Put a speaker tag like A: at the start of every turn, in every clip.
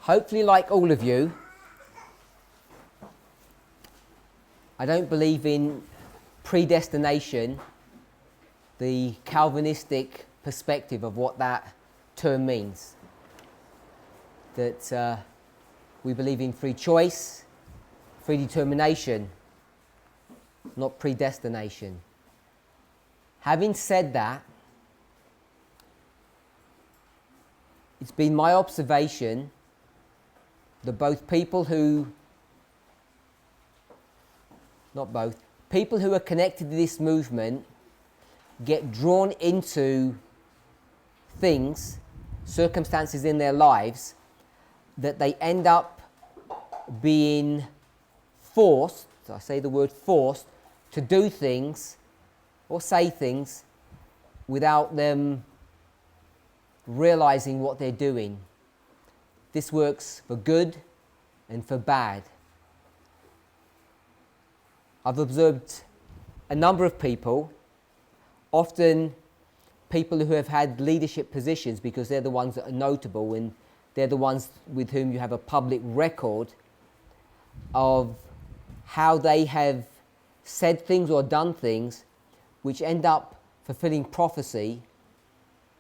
A: Hopefully, like all of you, I don't believe in predestination, the Calvinistic perspective of what that term means. That we believe in free choice, free determination, not predestination. Having said that, it's been my observation that people who are connected to this movement get drawn into things, circumstances in their lives, that they end up being forced, I say the word forced, to do things or say things without them realizing what they're doing. This works for good and for bad. I've observed a number of people, often people who have had leadership positions because they're the ones that are notable and they're the ones with whom you have a public record of how they have said things or done things which end up fulfilling prophecy,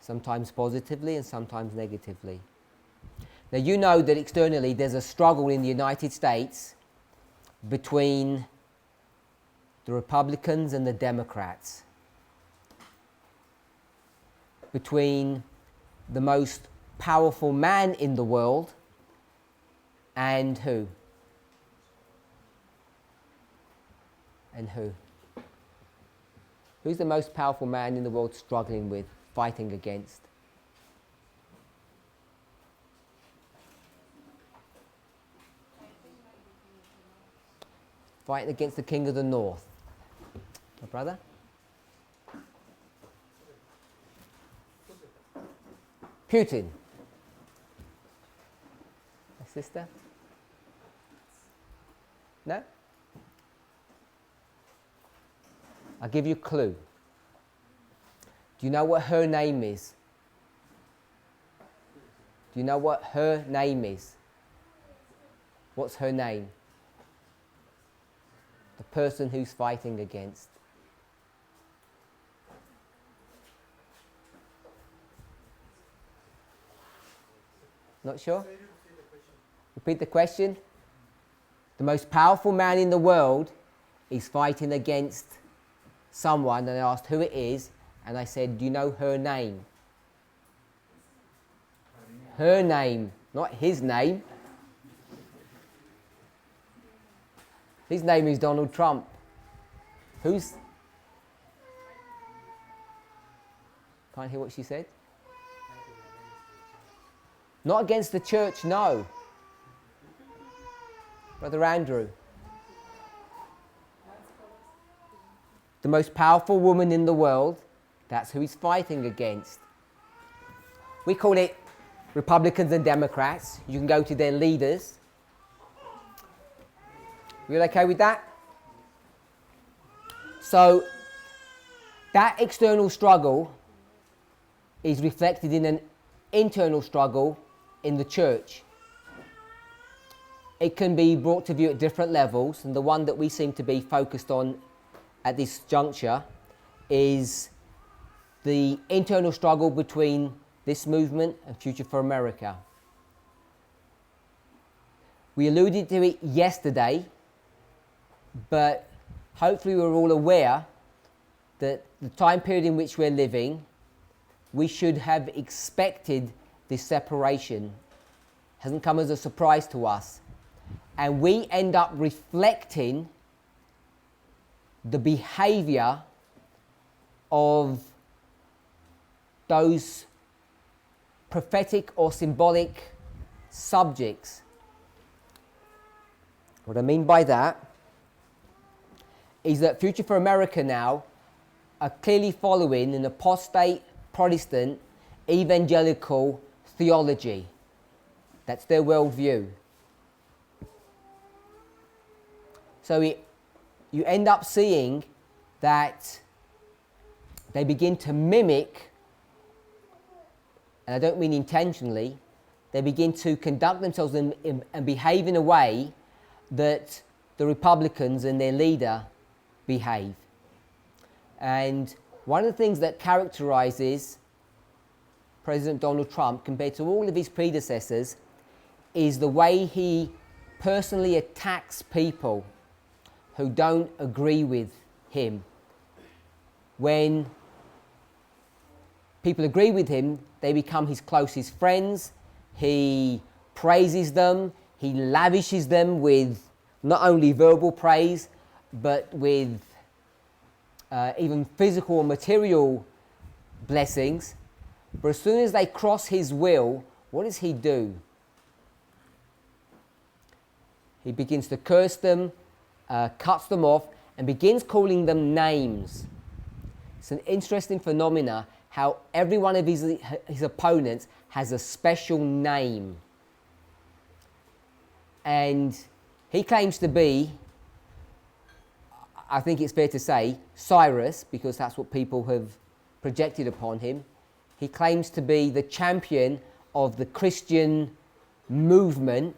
A: sometimes positively and sometimes negatively. Now you know that externally there's a struggle in the United States between the Republicans and the Democrats, between the most powerful man in the world and who? And who? Who's the most powerful man in the world struggling with, fighting against? Fighting against the King of the North. My brother? Putin. My sister? No? I'll give you a clue. Do you know what her name is? Do you know what her name is? What's her name? The person who's fighting against. Not sure? Repeat the question. The most powerful man in the world is fighting against someone, and I asked who it is, and I said, do you know her name? Her name, not his name. His name is Donald Trump. Who's? Can't hear what she said? Not against the church, no. Brother Andrew. The most powerful woman in the world, that's who he's fighting against. We call it Republicans and Democrats. You can go to their leaders. You okay with that? So, that external struggle is reflected in an internal struggle in the church. It can be brought to view at different levels, and the one that we seem to be focused on at this juncture is the internal struggle between this movement and Future for America. We alluded to it yesterday, but hopefully we're all aware that the time period in which we're living, we should have expected this separation. It hasn't come as a surprise to us. And we end up reflecting the behavior of those prophetic or symbolic subjects. What I mean by that is that Future for America now are clearly following an apostate Protestant evangelical theology. That's their worldview. So you end up seeing that they begin to mimic, and I don't mean intentionally, they begin to conduct themselves and behave in a way that the Republicans and their leader behave. And one of the things that characterizes President Donald Trump compared to all of his predecessors is the way he personally attacks people who don't agree with him. When people agree with him, they become his closest friends. He praises them. He lavishes them with not only verbal praise, but with even physical and material blessings. But as soon as they cross his will, what does he do? He begins to curse them, cuts them off, and begins calling them names. It's an interesting phenomena how every one of his opponents has a special name. And he claims to be, I think it's fair to say, Cyrus, because that's what people have projected upon him. He claims to be the champion of the Christian movement,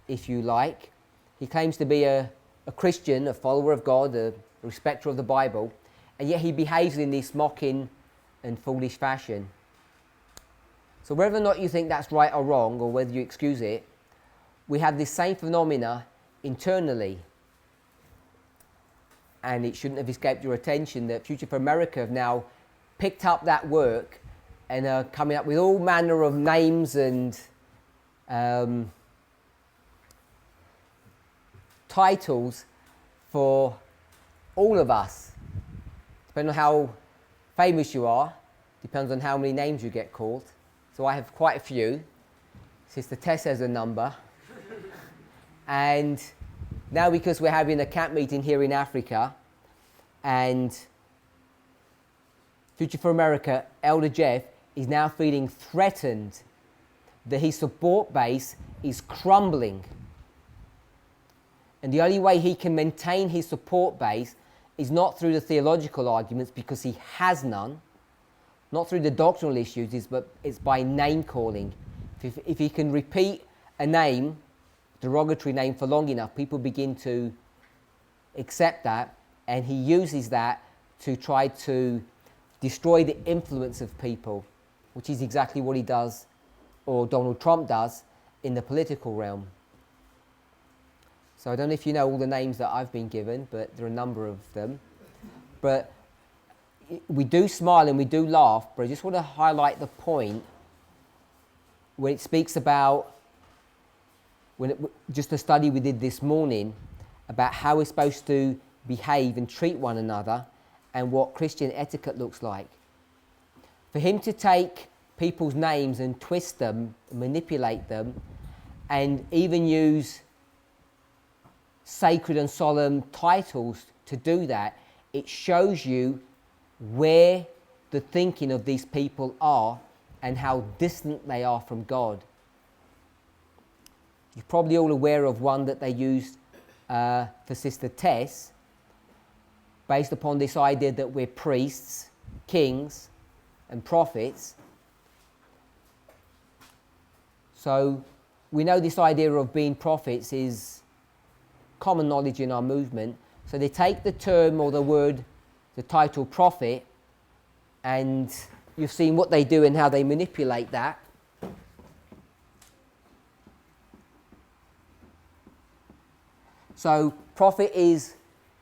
A: if you like. He claims to be a Christian, a follower of God, a respecter of the Bible, and yet he behaves in this mocking and foolish fashion. So whether or not you think that's right or wrong, or whether you excuse it, we have this same phenomena internally. And it shouldn't have escaped your attention that Future for America have now picked up that work and are coming up with all manner of names and titles for all of us. Depending on how famous you are, depends on how many names you get called. So I have quite a few. Sister Tess has a number. And now because we're having a camp meeting here in Africa, and Future for America, Elder Jeff, is now feeling threatened that his support base is crumbling. And the only way he can maintain his support base is not through the theological arguments, because he has none, not through the doctrinal issues, but it's by name calling. If he can repeat a name, derogatory name, for long enough, people begin to accept that, and he uses that to try to destroy the influence of people, which is exactly what he does, or Donald Trump does, in the political realm. So I don't know if you know all the names that I've been given, but there are a number of them. But we do smile and we do laugh, but I just want to highlight the point when it speaks about, just a study we did this morning, about how we're supposed to behave and treat one another and what Christian etiquette looks like. For him to take people's names and twist them, manipulate them, and even use sacred and solemn titles to do that, it shows you where the thinking of these people are and how distant they are from God. You're probably all aware of one that they used for Sister Tess, based upon this idea that we're priests, kings, and prophets. So we know this idea of being prophets is common knowledge in our movement. So they take the term or the word, the title prophet, and you've seen what they do and how they manipulate that. So prophet is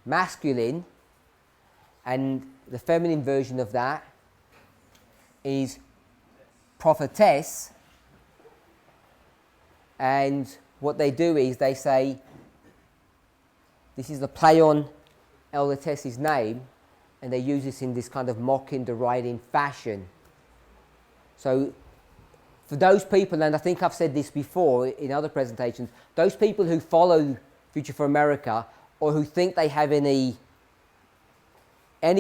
A: masculine, and the feminine version of that is prophetess. And what they do is they say, this is the play on Elder Tess's name, and they use this in this kind of mocking, deriding fashion. So for those people, and I think I've said this before in other presentations, those people who follow Future for America, or who think they have any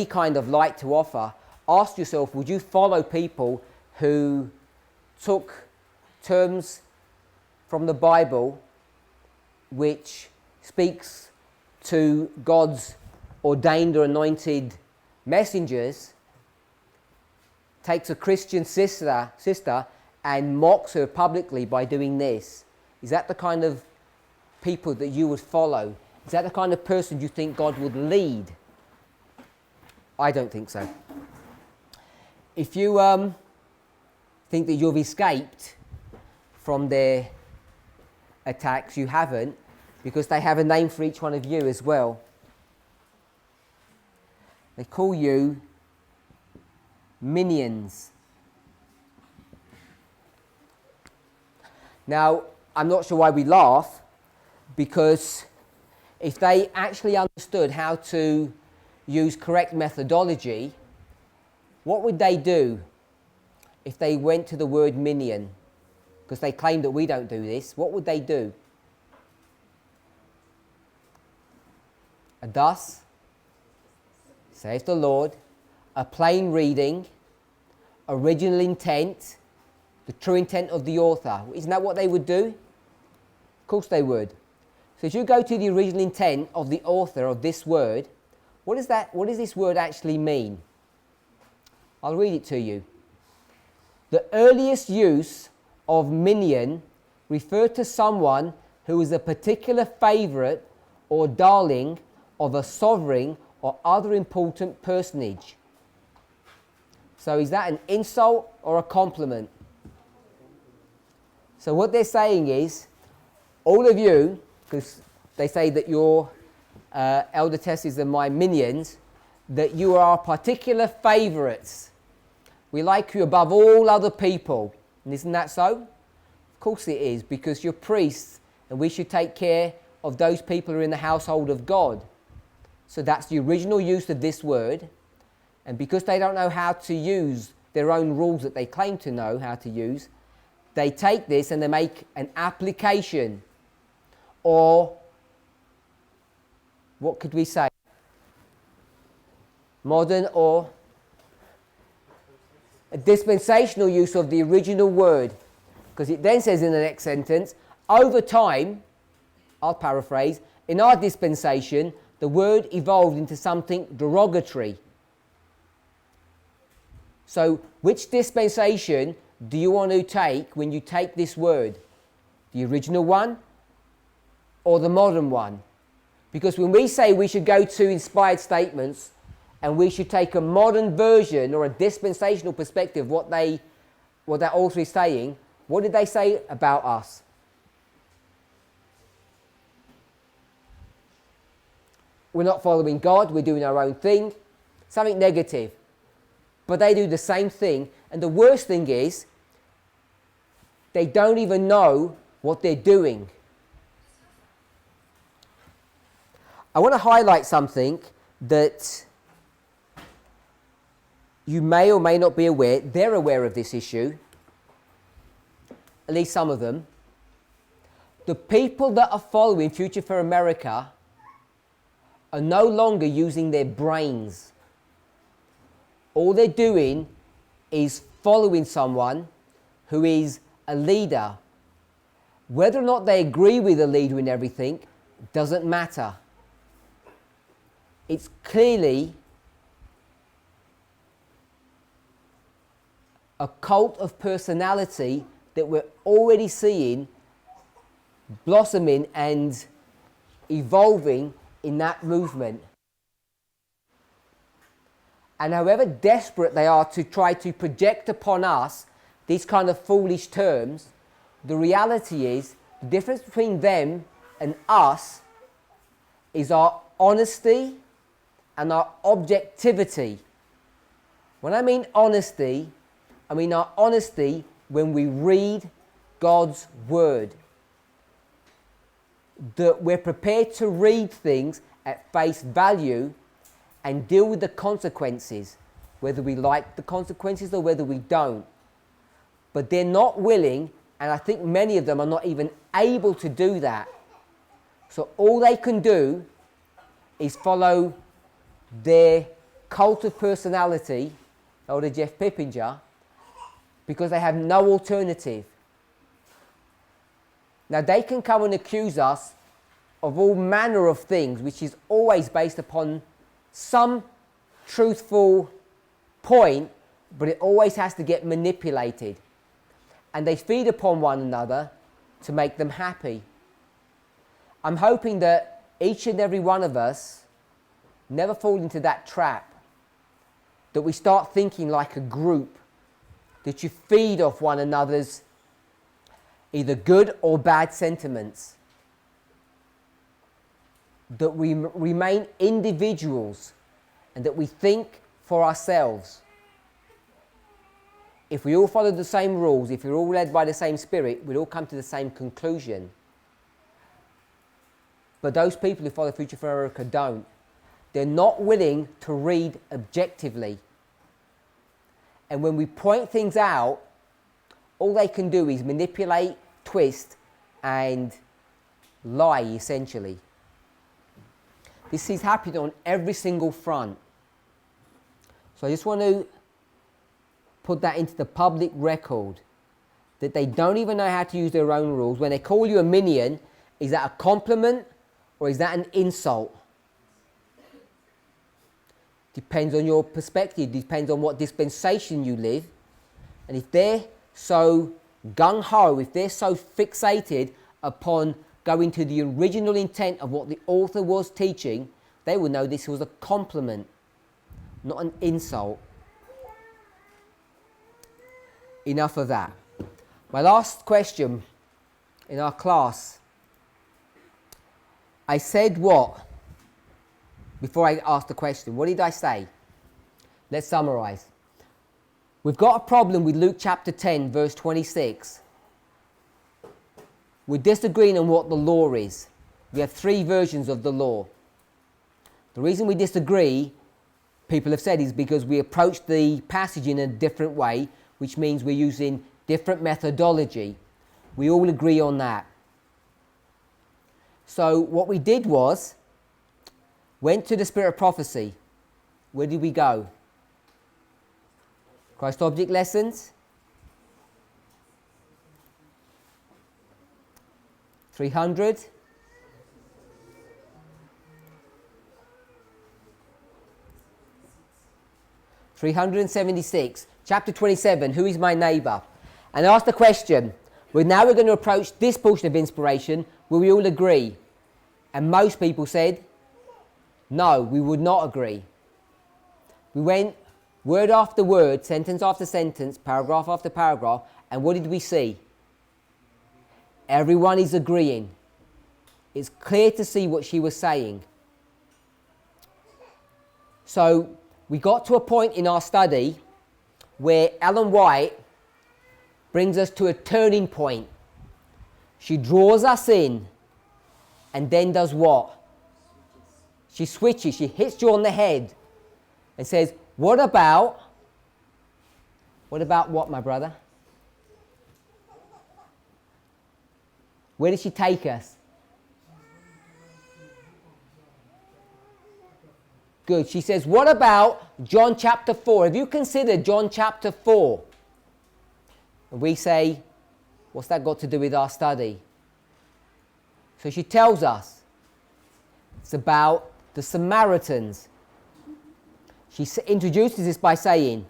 A: kind of light to offer, ask yourself, would you follow people who took terms from the Bible which speaks to God's ordained or anointed messengers, takes a Christian sister and mocks her publicly by doing this, is that the kind of people that you would follow? Is that the kind of person you think God would lead? I don't think so. If you think that you've escaped from their attacks, you haven't, because they have a name for each one of you as well. They call you minions. Now, I'm not sure why we laugh, because if they actually understood how to use correct methodology, what would they do if they went to the word minion? Because they claim that we don't do this. What would they do? And thus, saith the Lord, a plain reading, original intent, the true intent of the author. Isn't that what they would do? Of course they would. So if you go to the original intent of the author of this word, what does this word actually mean? I'll read it to you. The earliest use of minion referred to someone who is a particular favourite or darling of a sovereign or other important personage. So is that an insult or a compliment? So what they're saying is, all of you, because they say that your elder Tesses are my minions, that you are our particular favourites. We like you above all other people. And isn't that so? Of course it is, because you're priests and we should take care of those people who are in the household of God. So that's the original use of this word. And because they don't know how to use their own rules that they claim to know how to use, they take this and they make an application, or what could we say? Modern or a dispensational use of the original word. Because it then says in the next sentence, over time, I'll paraphrase, in our dispensation, the word evolved into something derogatory. So, which dispensation do you want to take when you take this word? The original one or the modern one? Because when we say we should go to inspired statements and we should take a modern version or a dispensational perspective, what that author is saying, what did they say about us? We're not following God, we're doing our own thing, something negative. But they do the same thing, and the worst thing is, they don't even know what they're doing. I want to highlight something that you may or may not be aware. They're aware of this issue, at least some of them. The people that are following Future for America are no longer using their brains. All they're doing is following someone who is a leader. Whether or not they agree with the leader in everything doesn't matter. It's clearly a cult of personality that we're already seeing blossoming and evolving in that movement. And however desperate they are to try to project upon us these kind of foolish terms, the reality is the difference between them and us is our honesty and our objectivity. When I mean honesty, I mean our honesty when we read God's word. That we're prepared to read things at face value and deal with the consequences, whether we like the consequences or whether we don't. But they're not willing, and I think many of them are not even able to do that. So all they can do is follow their cult of personality, older Jeff Pippinger, because they have no alternative. Now they can come and accuse us of all manner of things, which is always based upon some truthful point, but it always has to get manipulated. and they feed upon one another to make them happy. I'm hoping that each and every one of us never fall into that trap, that we start thinking like a group, that you feed off one another's either good or bad sentiments, that we remain individuals and that we think for ourselves. If we all follow the same rules, if we're all led by the same spirit, we'll all come to the same conclusion. But those people who follow Future for America don't. They're not willing to read objectively. And when we point things out, all they can do is manipulate, twist, and lie, essentially. This is happening on every single front. So I just want to put that into the public record, that they don't even know how to use their own rules. When they call you a minion, is that a compliment or is that an insult? Depends on your perspective, depends on what dispensation you live. And if they're so gung-ho, if they're so fixated upon going to the original intent of what the author was teaching, they will know this was a compliment, not an insult. Enough of that. My last question in our class, I said what? Before I asked the question, what did I say? Let's summarize. We've got a problem with Luke chapter 10, verse 26. We're disagreeing on what the law is. We have three versions of the law. The reason we disagree, people have said, is because we approach the passage in a different way, which means we're using different methodology. We all agree on that. So what we did was, went to the spirit of prophecy. Where did we go? Christ object lessons. 300. (376). Chapter 27, who is my neighbour? And ask the question, now we're going to approach this portion of inspiration, will we all agree? And most people said, no, we would not agree. We went word after word, sentence after sentence, paragraph after paragraph, and what did we see? Everyone is agreeing. It's clear to see what she was saying. So we got to a point in our study where Ellen White brings us to a turning point. She draws us in and then does what? She switches, she hits you on the head and says, what about what, my brother? Where did she take us? Good. She says, what about John chapter 4? Have you considered John chapter 4? And we say, what's that got to do with our study? So she tells us it's about the Samaritans. She introduces this by saying,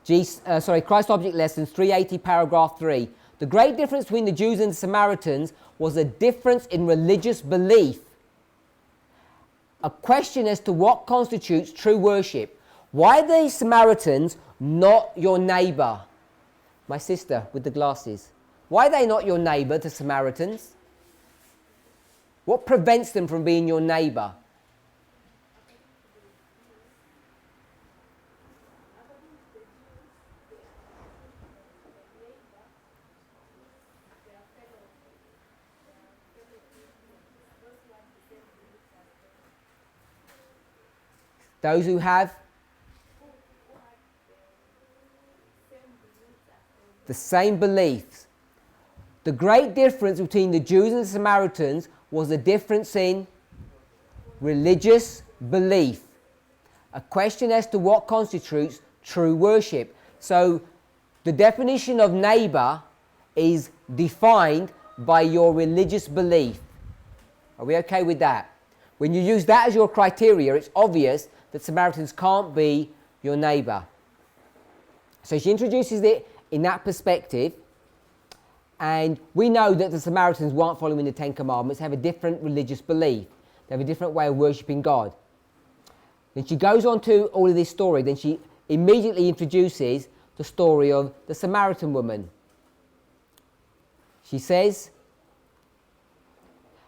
A: Christ Object Lessons 380 paragraph 3. The great difference between the Jews and the Samaritans was a difference in religious belief. A question as to what constitutes true worship. Why are the Samaritans not your neighbour? My sister with the glasses. Why are they not your neighbour, the Samaritans? What prevents them from being your neighbour? Those who have the same beliefs. The great difference between the Jews and the Samaritans was a difference in religious belief. A question as to what constitutes true worship. So the definition of neighbour is defined by your religious belief. Are we okay with that? When you use that as your criteria, it's obvious that Samaritans can't be your neighbour. So she introduces it in that perspective. And we know that the Samaritans weren't following the Ten Commandments, have a different religious belief. They have a different way of worshipping God. Then she goes on to all of this story. Then she immediately introduces the story of the Samaritan woman. She says,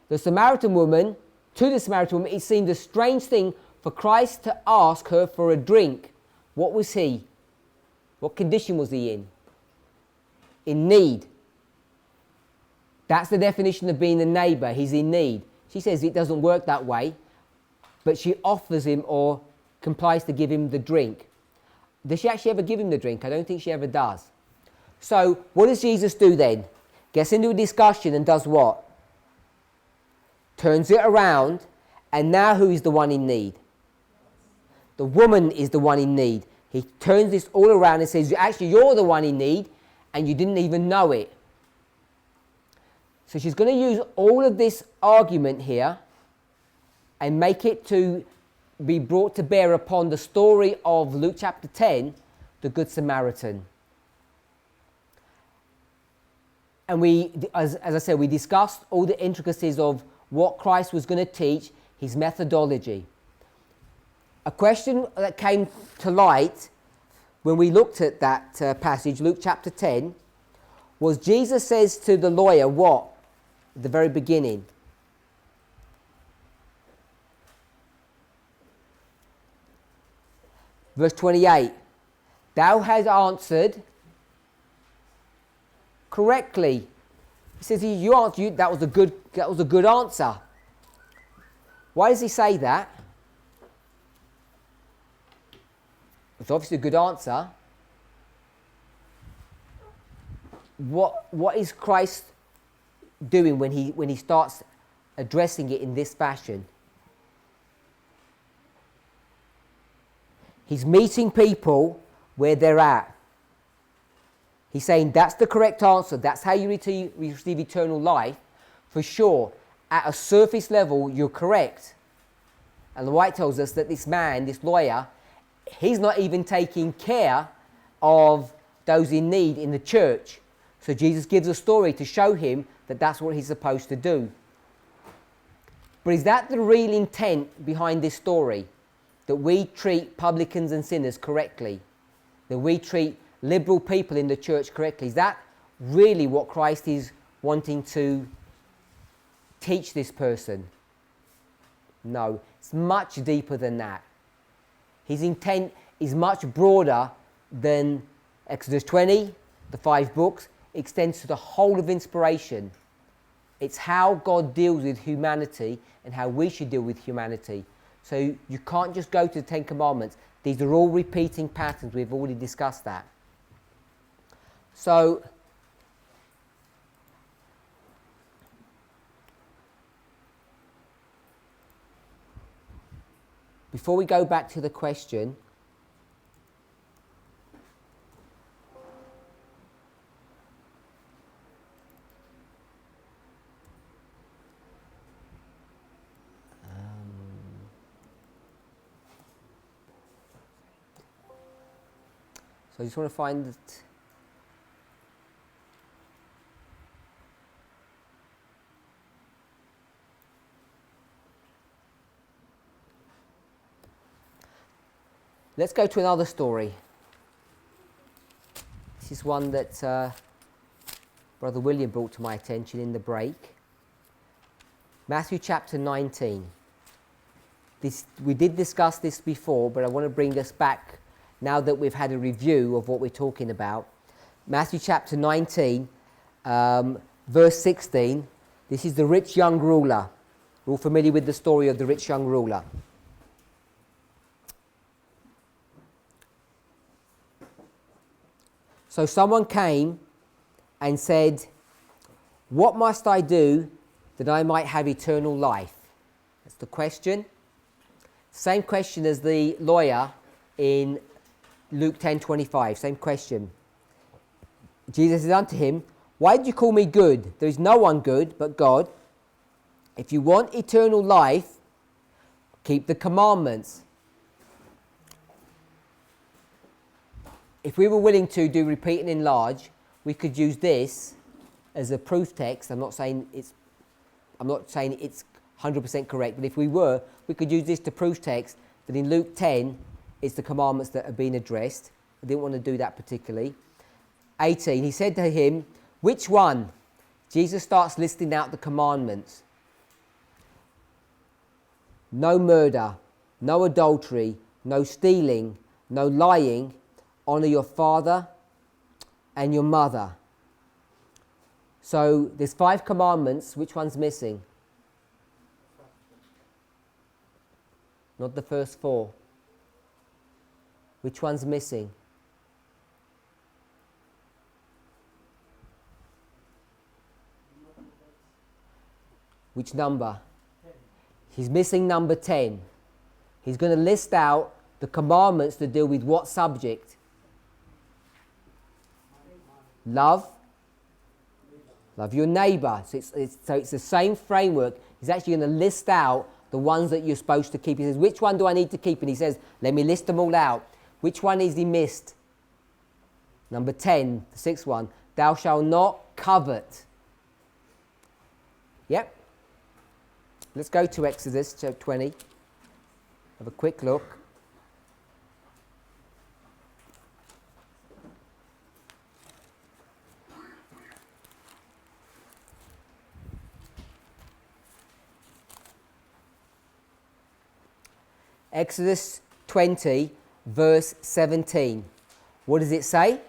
A: to the Samaritan woman, it seemed a strange thing for Christ to ask her for a drink. What was he? What condition was he in? In need. That's the definition of being a neighbour. He's in need. She says it doesn't work that way, but she offers him or complies to give him the drink. Does she actually ever give him the drink? I don't think she ever does. So what does Jesus do then? Gets into a discussion and does what? Turns it around, and now who is the one in need? The woman is the one in need. He turns this all around and says, actually you're the one in need, and you didn't even know it. So she's going to use all of this argument here and make it to be brought to bear upon the story of Luke chapter 10, the Good Samaritan. And we, as I said, we discussed all the intricacies of what Christ was going to teach, his methodology. A question that came to light when we looked at that passage, Luke chapter 10, was Jesus says to the lawyer what? At the very beginning. Verse 28. Thou hast answered correctly. He says, you answered, that was a good answer. Why does he say that? It's obviously a good answer. What is Christ doing when he starts addressing it in this fashion? He's meeting people where they're at. He's saying that's the correct answer. That's how you receive eternal life. For sure, at a surface level, you're correct. And the White tells us that this man, this lawyer, he's not even taking care of those in need in the church. So Jesus gives a story to show him that that's what he's supposed to do. But is that the real intent behind this story? That we treat publicans and sinners correctly? That we treat liberal people in the church correctly? Is that really what Christ is wanting to teach this person? No, it's much deeper than that. His intent is much broader than Exodus 20, the 5 books. It extends to the whole of inspiration. It's how God deals with humanity and how we should deal with humanity. So you can't just go to the Ten Commandments. These are all repeating patterns. We've already discussed that. So before we go back to the question, so I just want to find that. Let's go to another story. This is one that Brother William brought to my attention in the break. Matthew chapter 19. We did discuss this before, but I want to bring us back now that we've had a review of what we're talking about. Matthew chapter 19, verse 16. This is the rich young ruler. We're all familiar with the story of the rich young ruler. So someone came and said, what must I do that I might have eternal life? That's the question. Same question as the lawyer in Luke 10:25. Same question. Jesus said unto him, why do you call me good? There is no one good but God. If you want eternal life, keep the commandments. If we were willing to do repeat and enlarge, we could use this as a proof text. I'm not saying it's 100% correct, but if we were, we could use this to proof text that in Luke 10, it's the commandments that are being addressed. I didn't want to do that particularly. 18, he said to him, which one? Jesus starts listing out the commandments. No murder, no adultery, no stealing, no lying, honour your father and your mother. So there's 5 commandments. Which one's missing? Not the first 4. Which one's missing? Which number? 10. He's missing number 10. He's going to list out the commandments to deal with what subject? Love. Love your neighbour. So it's the same framework. He's actually going to list out the ones that you're supposed to keep. He says, which one do I need to keep? And he says, let me list them all out. Which one is he missed? Number 10, the 6th one. Thou shalt not covet. Yep. Let's go to Exodus chapter 20. Have a quick look. Exodus 20, verse 17. What does it say?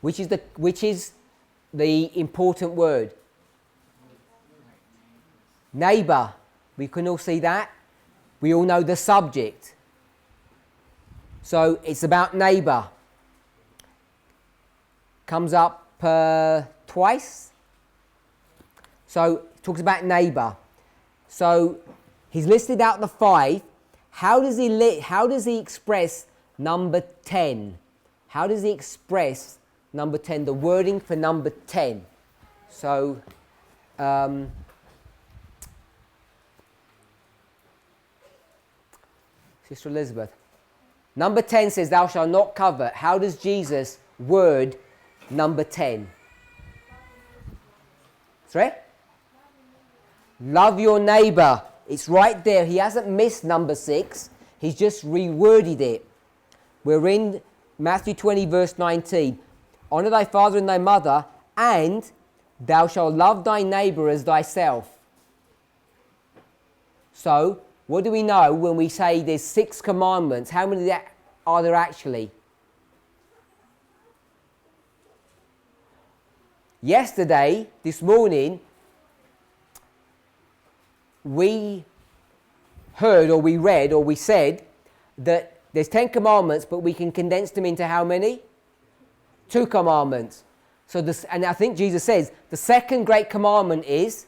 A: Which is the important word? Neighbour. We can all see that. We all know the subject. So it's about neighbour. Comes up twice. So it talks about neighbour. So he's listed out the 5. How does he express number 10? How does he express number 10? The wording for number 10. So Sister Elizabeth. Number 10 says, thou shalt not covet. How does Jesus word number 10? Sorry? Love your neighbour. It's right there. He hasn't missed number 6. He's just reworded it. We're in Matthew 20, verse 19. Honour thy father and thy mother, and thou shalt love thy neighbour as thyself. So, what do we know when we say there's 6 commandments? How many are there actually? Yesterday, this morning, we heard or we read or we said that there's 10 commandments, but we can condense them into how many? 2 commandments. So and I think Jesus says the second great commandment is,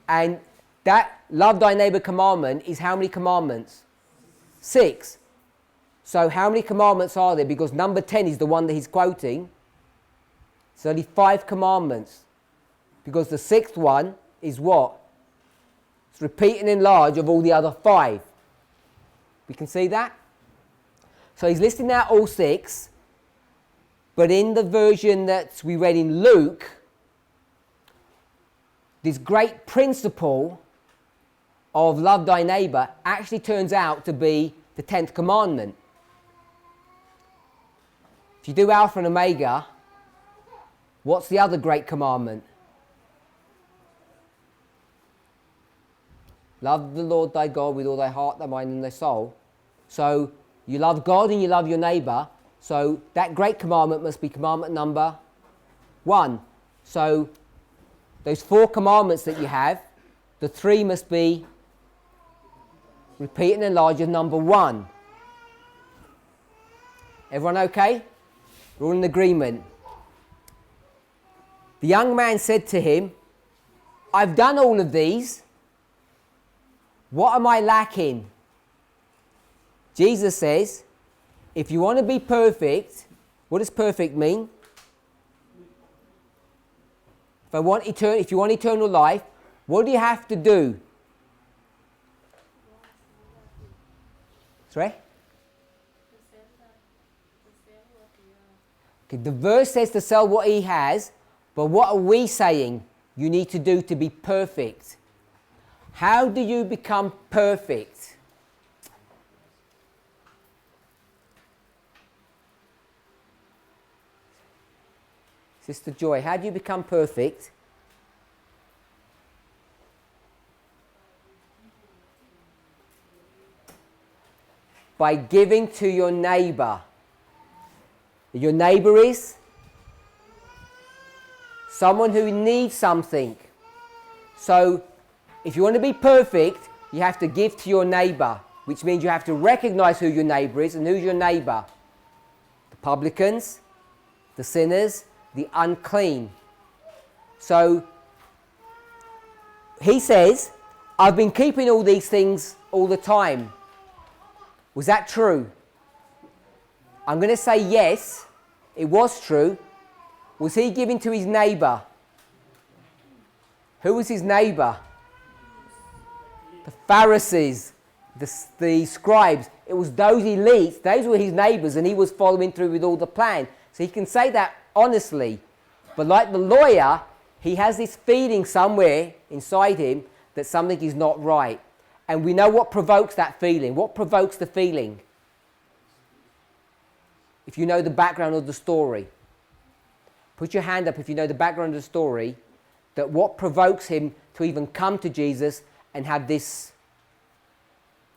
A: and that love thy neighbour commandment is how many commandments? 6. So how many commandments are there? Because number 10 is the one that he's quoting. It's only 5 commandments. Because the 6th one is what? It's repeat and enlarge of all the other 5. We can see that? So he's listing out all 6. But in the version that we read in Luke, this great principle of love thy neighbour actually turns out to be the 10th commandment. If you do Alpha and Omega, what's the other great commandment? Love the Lord thy God with all thy heart, thy mind and thy soul. So you love God and you love your neighbour. So that great commandment must be commandment number 1. So those 4 commandments that you have, the 3 must be repeat and enlarge of number 1. Everyone okay? We're all in agreement. The young man said to him, I've done all of these. What am I lacking? Jesus says, if you want to be perfect, what does perfect mean? If you want eternal life, what do you have to do? Sorry? Okay, the verse says to sell what he has, but what are we saying you need to do to be perfect? How do you become perfect? Sister Joy, how do you become perfect? By giving to your neighbour. Your neighbour is someone who needs something. So, if you want to be perfect, you have to give to your neighbour, which means you have to recognise who your neighbour is. And who's your neighbour? The publicans, the sinners, the unclean. So, he says, I've been keeping all these things all the time. Was that true? I'm going to say yes, it was true. Was he giving to his neighbour? Who was his neighbour? The Pharisees, the scribes. It was those elites, those were his neighbours, and he was following through with all the plan. So he can say that honestly. But like the lawyer, he has this feeling somewhere inside him that something is not right. And we know what provokes that feeling. What provokes the feeling? If you know the background of the story. Put your hand up if you know the background of the story. That what provokes him to even come to Jesus and have this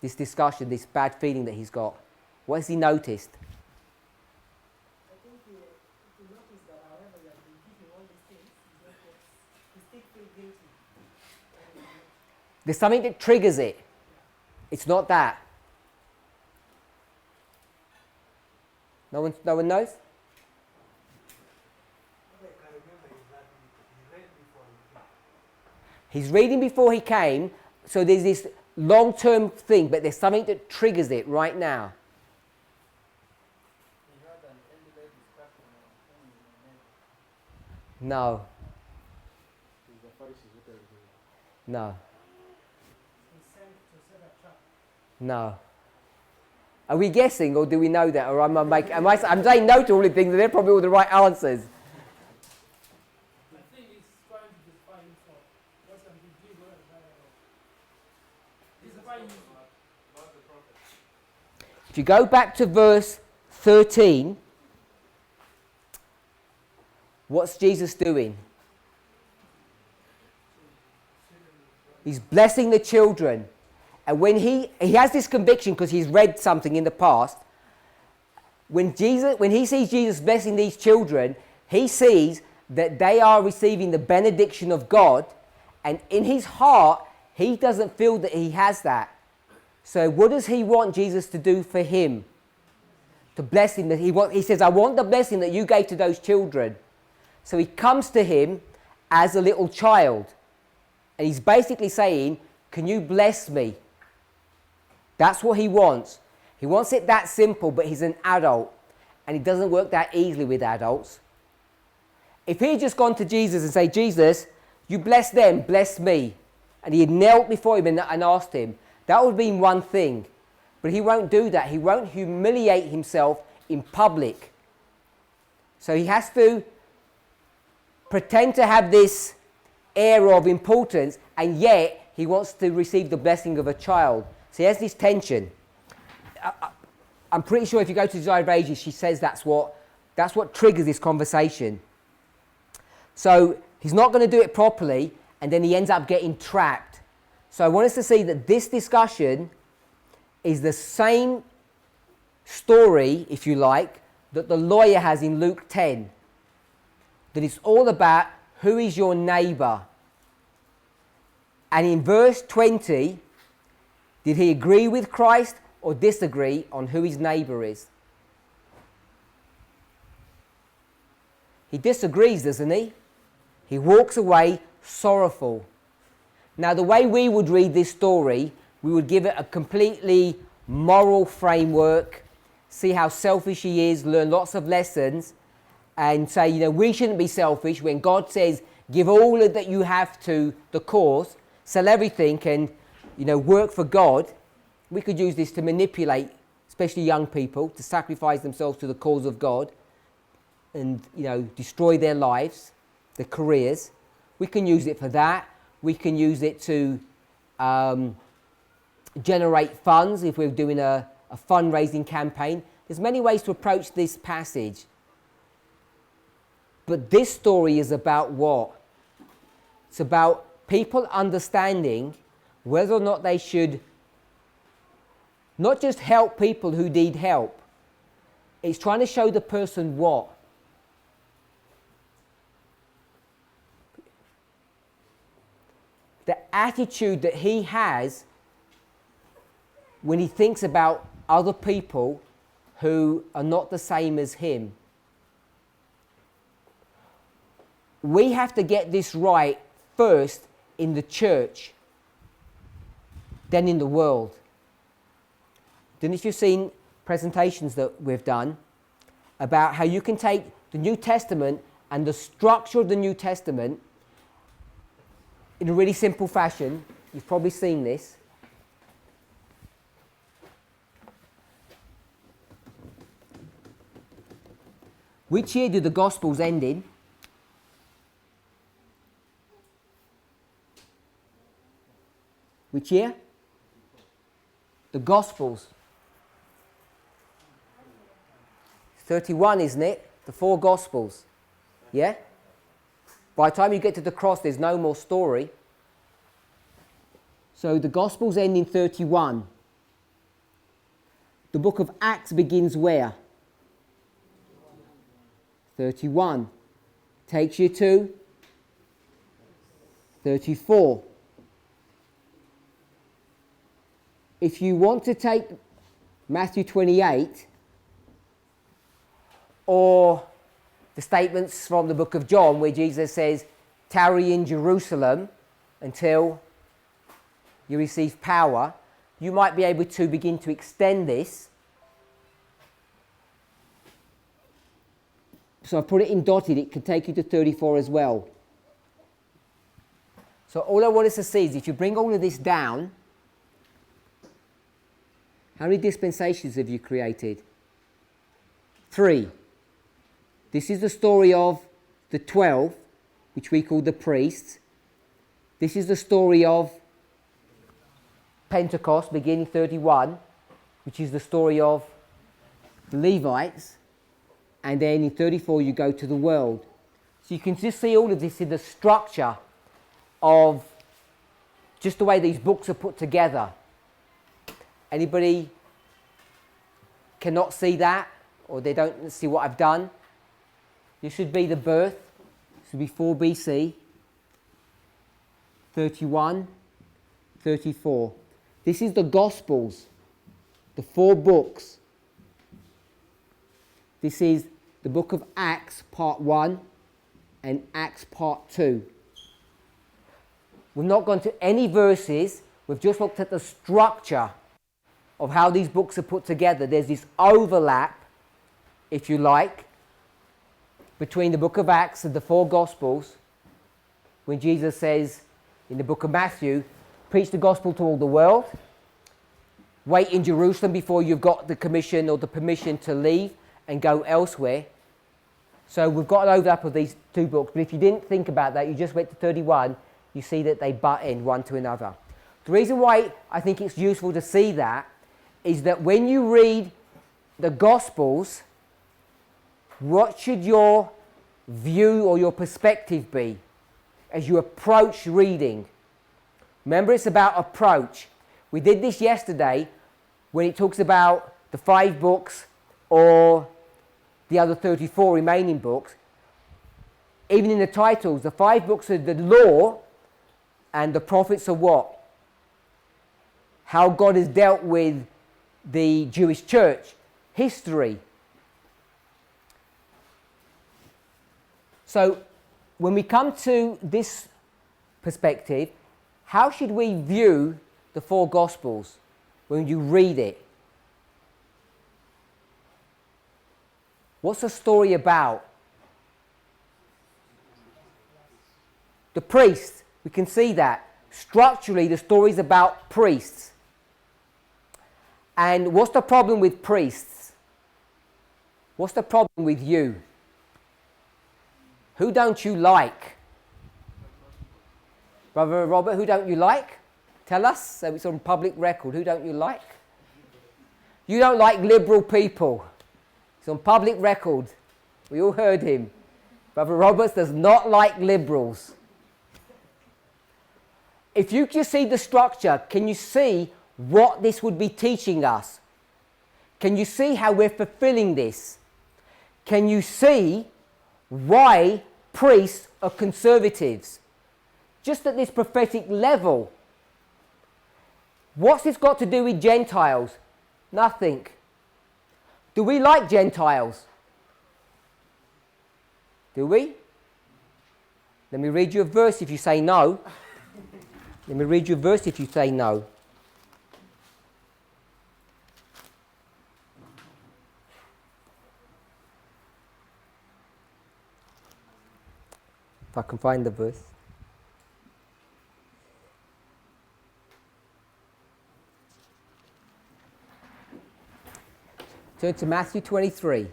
A: discussion, this bad feeling that he's got. What has he noticed?
B: I think he noticed that however he has been keeping all these things, he still feels guilty.
A: There's something that triggers it. It's not that. No one knows?
B: What I can remember is that he read before he came.
A: He's reading before he came, so there's this long-term thing, but there's something that triggers it right now.
B: He had an earlier discussion on
A: No.
C: The Pharisees look at it.
A: No.
B: he sent to set a trap.
A: No. Are we guessing, or do we know that? Or I'm saying no to all the things, and they're probably all the right answers.
B: I think he's trying to justify himself. What's a big deal? Justify himself.
A: If you go back to verse 13, what's Jesus doing? He's blessing the children. And when he has this conviction because he's read something in the past, when he sees Jesus blessing these children, he sees that they are receiving the benediction of God, and in his heart, he doesn't feel that he has that. So what does he want Jesus to do for him? To bless him. He says, I want the blessing that you gave to those children. So he comes to him as a little child. And he's basically saying, can you bless me? That's what he wants. He wants it that simple, but he's an adult. And it doesn't work that easily with adults. If he had just gone to Jesus and said, Jesus, you bless them, bless me. And he had knelt before him and asked him, that would have been one thing. But he won't do that. He won't humiliate himself in public. So he has to pretend to have this air of importance, and yet he wants to receive the blessing of a child. So he has this tension. I'm pretty sure if you go to Desire of Ages, she says that's what triggers this conversation. So he's not going to do it properly, and then he ends up getting trapped. So I want us to see that this discussion is the same story, if you like, that the lawyer has in Luke 10. That it's all about who is your neighbour. And in verse 20, did he agree with Christ or disagree on who his neighbour is? He disagrees, doesn't he? He walks away sorrowful. Now, the way we would read this story, we would give it a completely moral framework, see how selfish he is, learn lots of lessons, and say, we shouldn't be selfish when God says, give all that you have to the cause, sell everything and, work for God. We could use this to manipulate, especially young people, to sacrifice themselves to the cause of God. and destroy their lives, their careers. We can use it for that. We can use it to generate funds if we're doing a fundraising campaign. There's many ways to approach this passage. But this story is about what? It's about people understanding whether or not they should not just help people who need help. It's trying to show the person what? The attitude that he has when he thinks about other people who are not the same as him. We have to get this right first in the church, then in the world. Don't know if you've seen presentations that we've done about how you can take the New Testament and the structure of the New Testament in a really simple fashion. You've probably seen this. Which year do the Gospels end in? Which year? The Gospels. 31, isn't it? The 4 Gospels. Yeah? By the time you get to the cross, there's no more story. So the Gospels end in 31. The book of Acts begins where? 31. Takes you to 34. If you want to take Matthew 28 or the statements from the book of John where Jesus says, tarry in Jerusalem until you receive power, you might be able to begin to extend this. So I've put it in dotted, it could take you to 34 as well. So all I want us to see is if you bring all of this down, how many dispensations have you created? 3. This is the story of the 12, which we call the priests. This is the story of Pentecost, beginning 31, which is the story of the Levites. And then in 34 you go to the world. So you can just see all of this in the structure of just the way these books are put together. Anybody cannot see that, or they don't see what I've done? This should be the birth. This should be 4 BC. 31, 34. This is the Gospels, the 4 books. This is the book of Acts, part 1, and Acts, part 2. We've not gone to any verses. We've just looked at the structure of how these books are put together. There's this overlap, if you like, between the book of Acts and the 4 Gospels, when Jesus says in the book of Matthew, preach the gospel to all the world, wait in Jerusalem before you've got the commission or the permission to leave and go elsewhere. So we've got an overlap of these 2 books, but if you didn't think about that, you just went to 31, you see that they butt in one to another. The reason why I think it's useful to see that is that when you read the Gospels, what should your view or your perspective be as you approach reading? Remember, it's about approach. We did this yesterday when it talks about the 5 books or the other 34 remaining books. Even in the titles, the 5 books are the law and the prophets are what? How God has dealt with the Jewish church, history. So when we come to this perspective, how should we view the 4 Gospels when you read it? What's the story about? The priests, we can see that. Structurally, the story is about priests. And what's the problem with priests? What's the problem with you? Who don't you like? Brother Robert, who don't you like? Tell us, so it's on public record. Who don't you like? You don't like liberal people. It's on public record. We all heard him. Brother Roberts does not like liberals. If you just see the structure, can you see what this would be teaching us? Can you see how we're fulfilling this? Can you see why priests are conservatives? Just at this prophetic level. What's this got to do with Gentiles? Nothing. Do we like Gentiles? Do we? Let me read you a verse if you say no. Let me read you a verse if you say no. If I can find the verse. Turn to Matthew 23.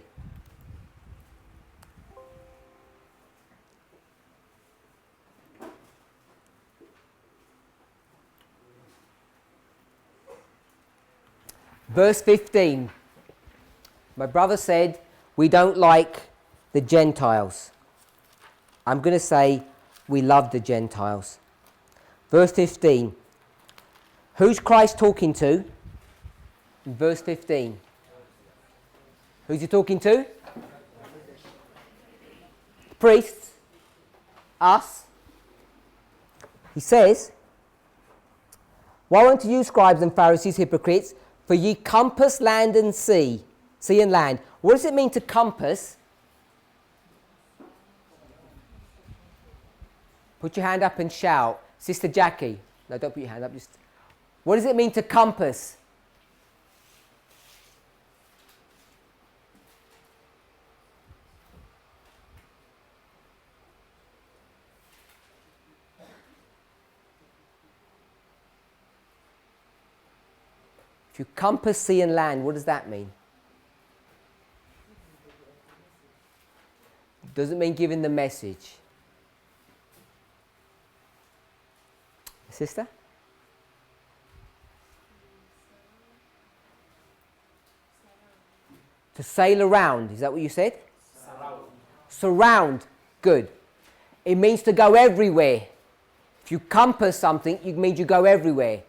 A: Verse 15. My brother said, we don't like the Gentiles. I'm going to say, we love the Gentiles. Verse 15. Who's Christ talking to? In verse 15. Who's he talking to? Priests. Us. He says, woe unto you, scribes and Pharisees, hypocrites, for ye compass land and sea and land. What does it mean to compass? Put your hand up and shout. Sister Jackie. No, don't put your hand up. Just. What does it mean to compass? If you compass sea and land, what does that mean? Doesn't mean giving the message. Sister? To sail around, is that what you said? Surround. Good. It means to go everywhere. If you compass something, it means you go everywhere.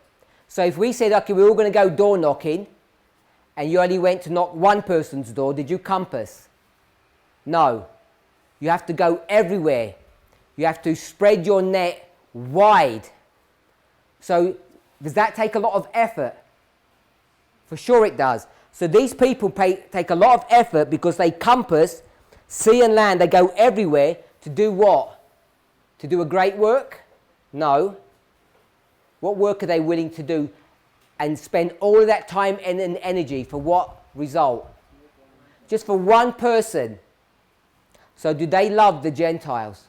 A: So if we said, okay, we're all going to go door knocking, and you only went to knock one person's door, did you compass? No. You have to go everywhere. You have to spread your net wide. So does that take a lot of effort? For sure it does. So these people take a lot of effort because they compass sea and land. They go everywhere to do what? To do a great work? No. What work are they willing to do and spend all of that time and energy for what result? Just for one person. So do they love the Gentiles?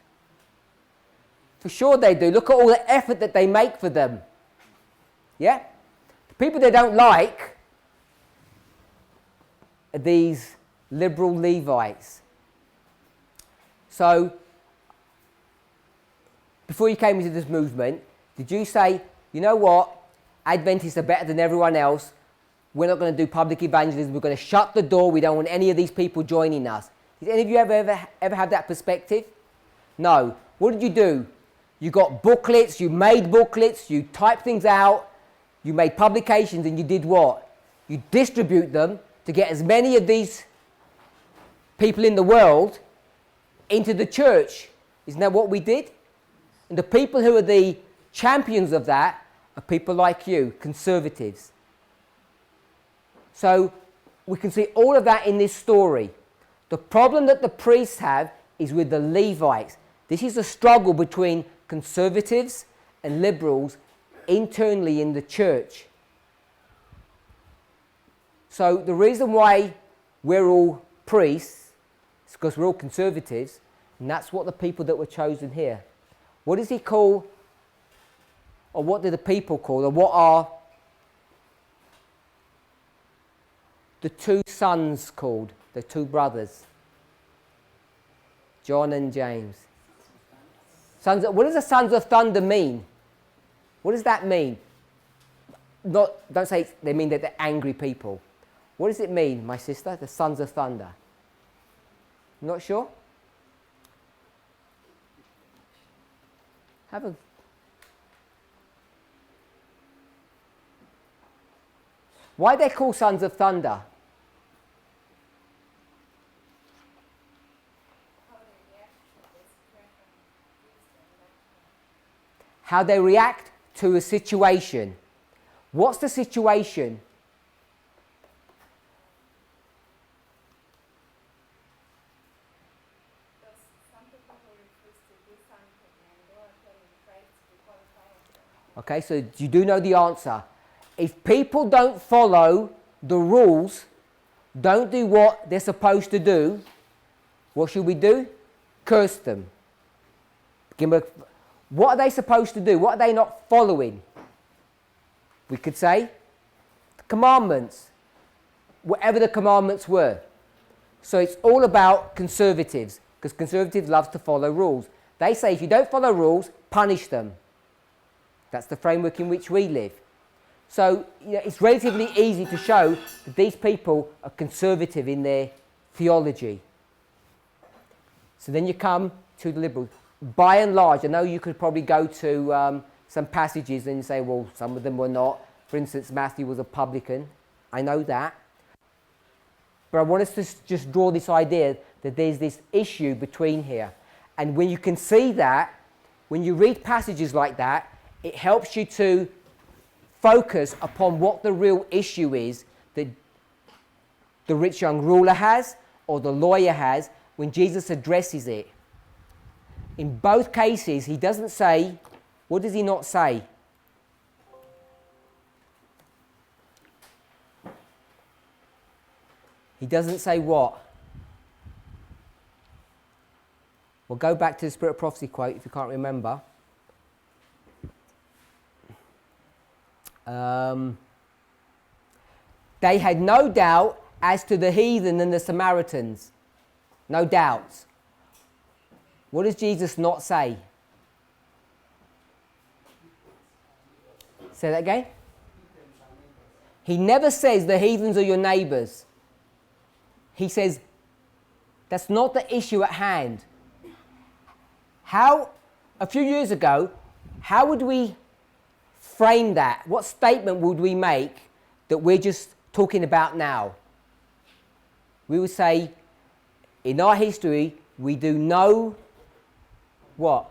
A: For sure they do. Look at all the effort that they make for them. Yeah? The people they don't like are these liberal Levites. So, before you came into this movement, did you say, you know what, Adventists are better than everyone else, we're not going to do public evangelism, we're going to shut the door, we don't want any of these people joining us? Did any of you ever have that perspective? No. What did you do? You got booklets, you made booklets, you typed things out, you made publications, and you did what? You distribute them to get as many of these people in the world into the church. Isn't that what we did? And the people who are the champions of that are people like you, conservatives. So we can see all of that in this story. The problem that the priests have is with the Levites. This is a struggle between conservatives and liberals internally in the church. So the reason why we're all priests is because we're all conservatives, and that's what the people that were chosen here. What does he call, or what do the people call, or what are the two sons called, the two brothers? John and James. What does the sons of thunder mean? What does that mean? Don't say they mean that they're angry people. What does it mean, my sister, the sons of thunder? Not sure? Why are they called sons of thunder? How they react to a situation. What's the situation? Okay, so you do know the answer. If people don't follow the rules, don't do what they're supposed to do, what should we do? Curse them. What are they supposed to do? What are they not following? We could say the commandments, whatever the commandments were. So it's all about conservatives, because conservatives love to follow rules. They say if you don't follow rules, punish them. That's the framework in which we live. So it's relatively easy to show that these people are conservative in their theology. So then you come to the liberals. By and large, I know you could probably go to some passages and say, well, some of them were not. For instance, Matthew was a publican. I know that. But I want us to just draw this idea that there's this issue between here. And when you can see that, when you read passages like that, it helps you to focus upon what the real issue is that the rich young ruler has or the lawyer has when Jesus addresses it. In both cases, he doesn't say, what does he not say? He doesn't say what? Well, go back to the Spirit of Prophecy quote if you can't remember. They had no doubt as to the heathen and the Samaritans. No doubts. What does Jesus not say? Say that again? He never says the heathens are your neighbours. He says that's not the issue at hand. A few years ago, how would we frame that? What statement would we make that we're just talking about now? We would say, in our history, we do no what?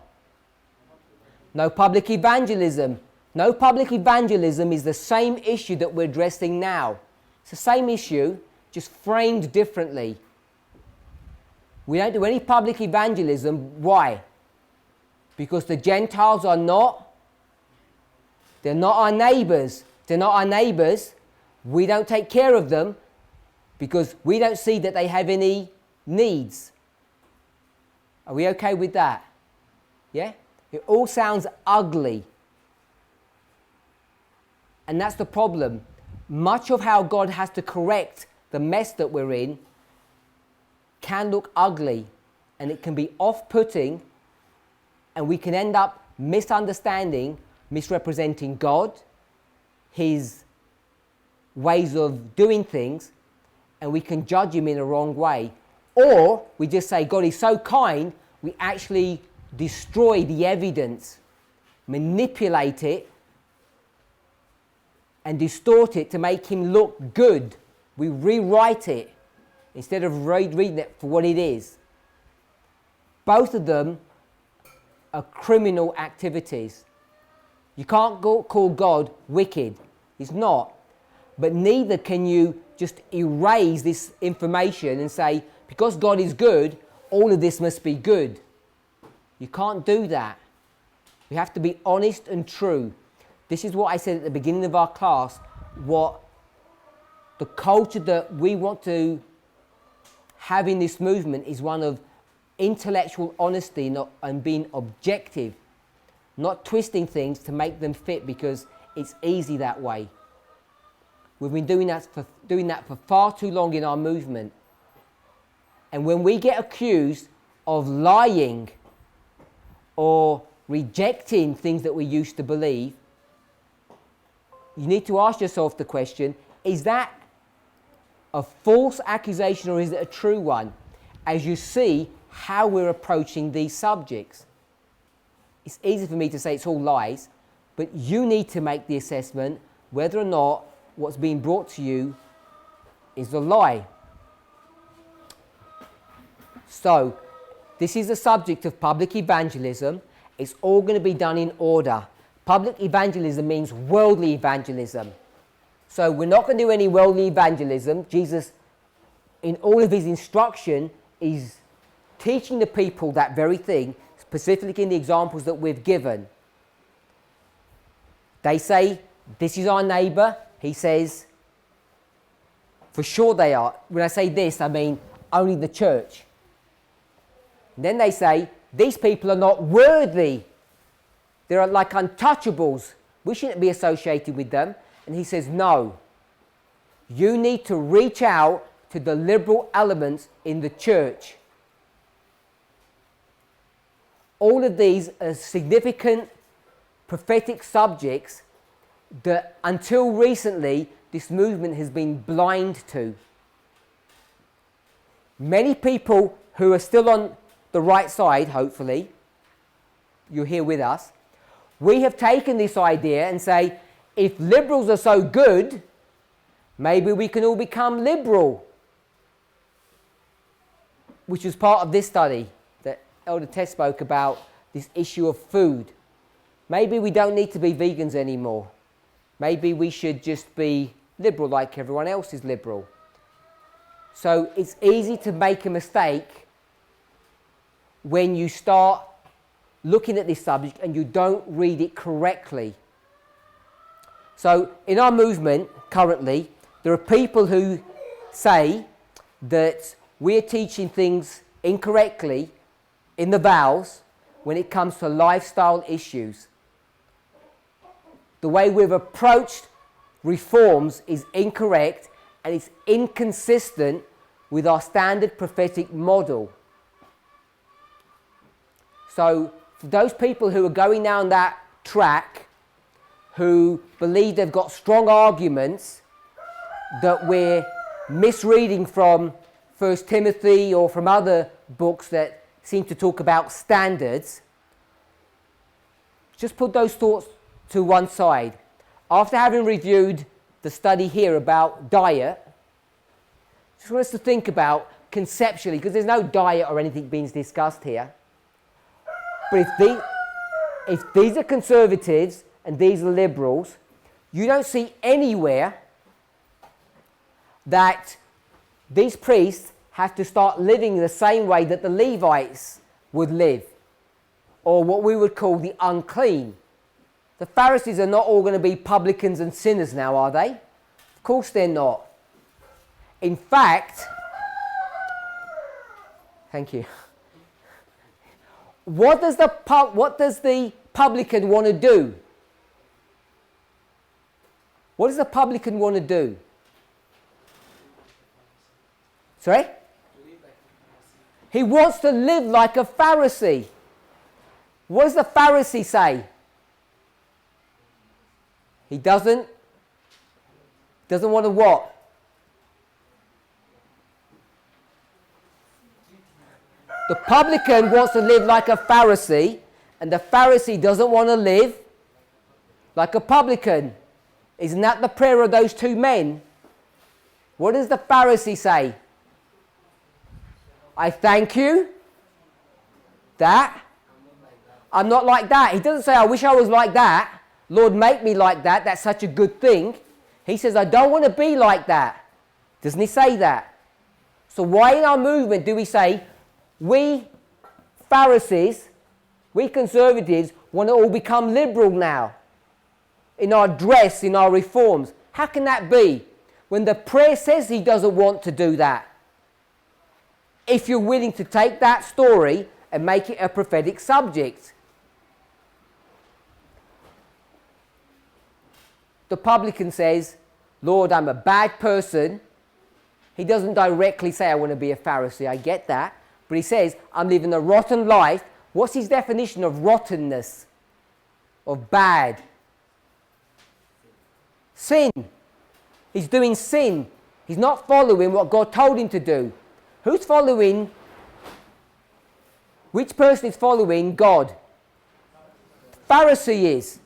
A: No public evangelism. No public evangelism is the same issue that we're addressing now. It's the same issue, just framed differently. We don't do any public evangelism. Why? Because the Gentiles they're not our neighbours. They're not our neighbours. We don't take care of them because we don't see that they have any needs. Are we okay with that? Yeah? It all sounds ugly. And that's the problem. Much of how God has to correct the mess that we're in can look ugly and it can be off-putting, and we can end up misunderstanding, misrepresenting God, his ways of doing things, and we can judge him in a wrong way. Or we just say God is so kind, we actually destroy the evidence, manipulate it, and distort it to make him look good. We rewrite it instead of reading it for what it is. Both of them are criminal activities. You can't call God wicked. He's not. But neither can you just erase this information and say, because God is good, all of this must be good. You can't do that. We have to be honest and true. This is what I said at the beginning of our class, what the culture that we want to have in this movement is one of intellectual honesty and being objective, not twisting things to make them fit because it's easy that way. We've been doing that for far too long in our movement. And when we get accused of lying or rejecting things that we used to believe, you need to ask yourself the question, is that a false accusation or is it a true one? As you see how we're approaching these subjects. It's easy for me to say it's all lies, but you need to make the assessment whether or not what's being brought to you is a lie. So, this is the subject of public evangelism. It's all going to be done in order. Public evangelism means worldly evangelism. So we're not going to do any worldly evangelism. Jesus, in all of his instruction, is teaching the people that very thing, specifically in the examples that we've given. They say, this is our neighbour. He says, for sure they are. When I say this, I mean only the church. And then they say, these people are not worthy. They're like untouchables. We shouldn't be associated with them. And he says, no. You need to reach out to the liberal elements in the church. All of these are significant prophetic subjects that until recently this movement has been blind to. Many people who are still on the right side, hopefully, you're here with us, we have taken this idea and say, if liberals are so good, maybe we can all become liberal. Which was part of this study that Elder Tess spoke about, this issue of food. Maybe we don't need to be vegans anymore. Maybe we should just be liberal like everyone else is liberal. So it's easy to make a mistake when you start looking at this subject and you don't read it correctly. So in our movement currently, there are people who say that we're teaching things incorrectly in the vows when it comes to lifestyle issues. The way we've approached reforms is incorrect and it's inconsistent with our standard prophetic model. So for those people who are going down that track, who believe they've got strong arguments that we're misreading from 1 Timothy or from other books that seem to talk about standards, just put those thoughts to one side. After having reviewed the study here about diet, just want us to think about conceptually, because there's no diet or anything being discussed here, but if these are conservatives and these are liberals, you don't see anywhere that these priests have to start living the same way that the Levites would live, or what we would call the unclean. The Pharisees are not all going to be publicans and sinners now, are they? Of course they're not. In fact, thank you. What does the publican want to do? What does the publican want to do? Sorry? He wants to live like a Pharisee. What does the Pharisee say? He doesn't want to what? The publican wants to live like a Pharisee, and the Pharisee doesn't want to live like a publican. Isn't that the prayer of those two men? What does the Pharisee say? I thank you that I'm not like that. He doesn't say, I wish I was like that. Lord, make me like that. That's such a good thing. He says, I don't want to be like that. Doesn't he say that? So why in our movement do we say, we Pharisees, we conservatives want to all become liberal now in our dress, in our reforms? How can that be when the prayer says he doesn't want to do that? If you're willing to take that story and make it a prophetic subject. The publican says, Lord, I'm a bad person. He doesn't directly say, I want to be a Pharisee. I get that. But he says, I'm living a rotten life. What's his definition of rottenness? Of bad? Sin. He's doing sin. He's not following what God told him to do. Who's following? Which person is following God? Pharisee is.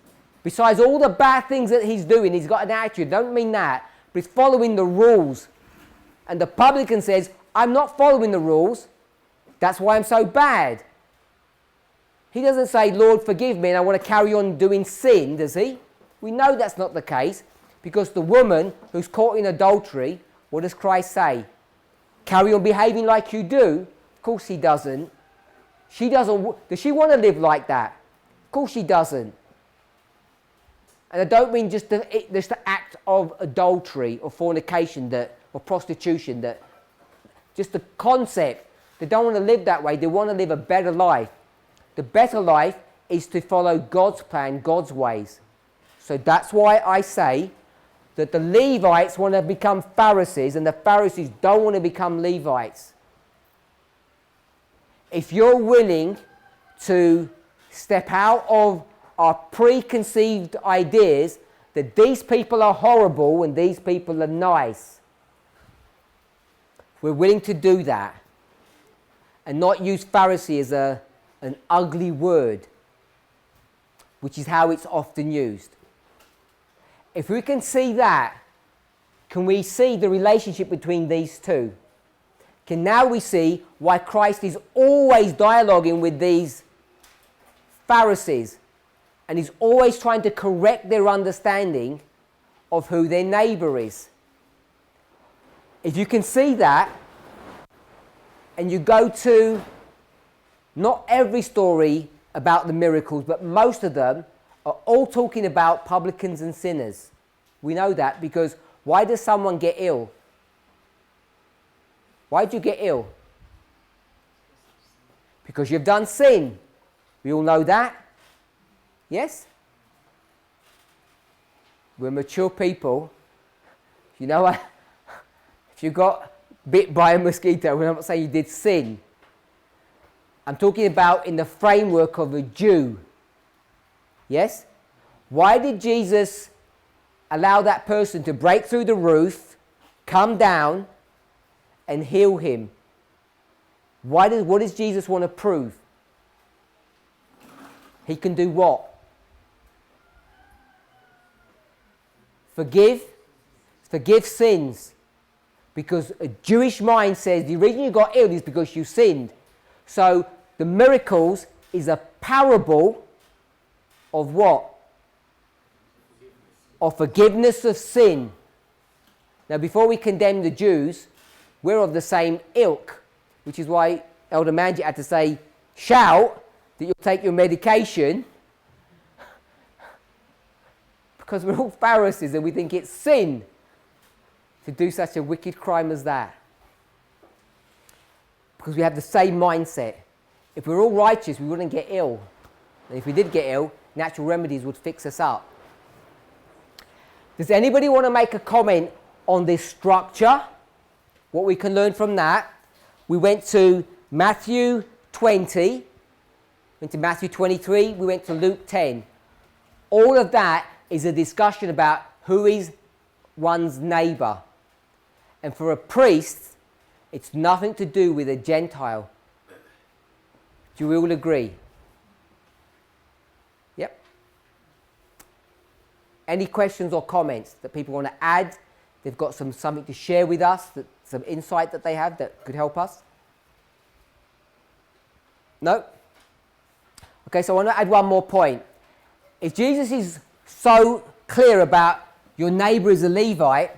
A: Besides all the bad things that he's doing, he's got an attitude. Don't mean that. But he's following the rules. And the publican says, I'm not following the rules. That's why I'm so bad. He doesn't say, Lord, forgive me, and I want to carry on doing sin, does he? We know that's not the case, because the woman who's caught in adultery, what does Christ say? Carry on behaving like you do? Of course he doesn't. She doesn't. Does she want to live like that? Of course she doesn't. And I don't mean just the act of adultery or fornication or prostitution, just the concept. They don't want to live that way. They want to live a better life. The better life is to follow God's plan, God's ways. So that's why I say that the Levites want to become Pharisees and the Pharisees don't want to become Levites. If you're willing to step out of our preconceived ideas that these people are horrible and these people are nice, we're willing to do that and not use Pharisee as an ugly word, which is how it's often used. If we can see that, can we see the relationship between these two? Can now we see why Christ is always dialoguing with these Pharisees and he's always trying to correct their understanding of who their neighbour is. If you can see that, and you go to not every story about the miracles, but most of them are all talking about publicans and sinners. We know that because why does someone get ill? Why do you get ill? Because you've done sin. We all know that. Yes? We're mature people. You know what? If you got bit by a mosquito, I'm not saying you did sin. I'm talking about in the framework of a Jew. Yes? Why did Jesus allow that person to break through the roof, come down, and heal him? What does Jesus want to prove? He can do what? Forgive sins. Because a Jewish mind says the reason you got ill is because you sinned. So the miracles is a parable of what? Of forgiveness of sin. Now before we condemn the Jews, we're of the same ilk, which is why Elder Manjit had to say, shout that you'll take your medication, because we're all Pharisees and we think it's sin to do such a wicked crime as that. Because we have the same mindset. If we're all righteous, we wouldn't get ill. And if we did get ill, natural remedies would fix us up. Does anybody want to make a comment on this structure? What we can learn from that? We went to Matthew 20, went to Matthew 23, we went to Luke 10. All of that is a discussion about who is one's neighbour. And for a priest, it's nothing to do with a Gentile. Do you all agree? Yep. Any questions or comments that people want to add? They've got something to share with us, some insight that they have that could help us? No? Okay, so I want to add one more point. If Jesus is so clear about your neighbour is a Levite,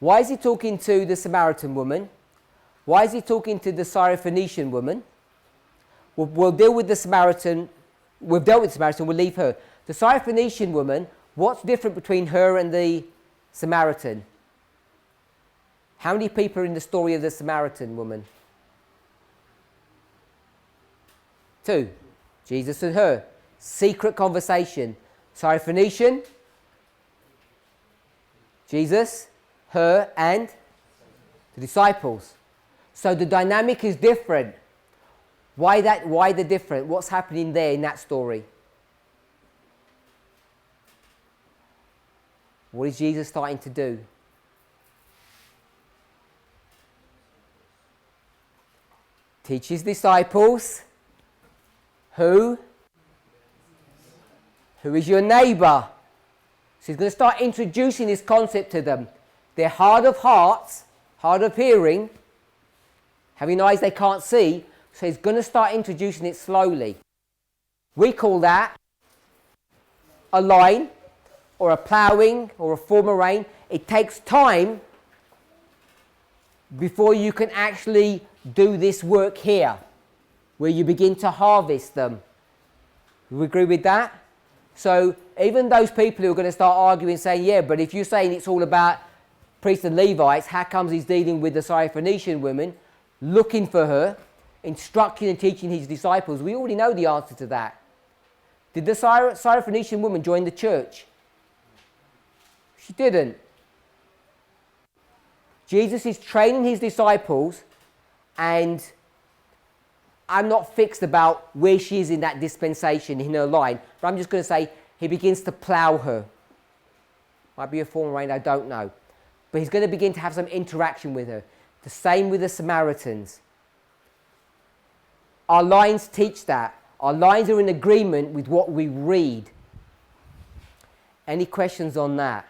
A: why is he talking to the Samaritan woman? Why is he talking to the Syrophoenician woman? We'll deal with the Samaritan. We've dealt with the Samaritan, we'll leave her. The Syrophoenician woman, what's different between her and the Samaritan? How many people are in the story of the Samaritan woman? 2. Jesus and her. Secret conversation. Syrophoenician, Jesus, her, and the disciples. So the dynamic is different. Why the different? What's happening there in that story? What is Jesus starting to do? Teach his disciples. Who? Who is your neighbour? So he's going to start introducing this concept to them. They're hard of heart, hard of hearing, having eyes they can't see. So he's going to start introducing it slowly. We call that a line, or a ploughing, or a form of rain. It takes time before you can actually do this work here, where you begin to harvest them. You agree with that? So even those people who are going to start arguing, saying, yeah, but if you're saying it's all about priests and Levites, how comes he's dealing with the Syrophoenician woman, looking for her, instructing and teaching his disciples? We already know the answer to that. Did the Syrophoenician woman join the church? She didn't. Jesus is training his disciples, and I'm not fixed about where she is in that dispensation in her line, but I'm just going to say he begins to plough her. Might be a form of rain, I don't know. But he's going to begin to have some interaction with her. The same with the Samaritans. Our lines teach that. Our lines are in agreement with what we read. Any questions on that?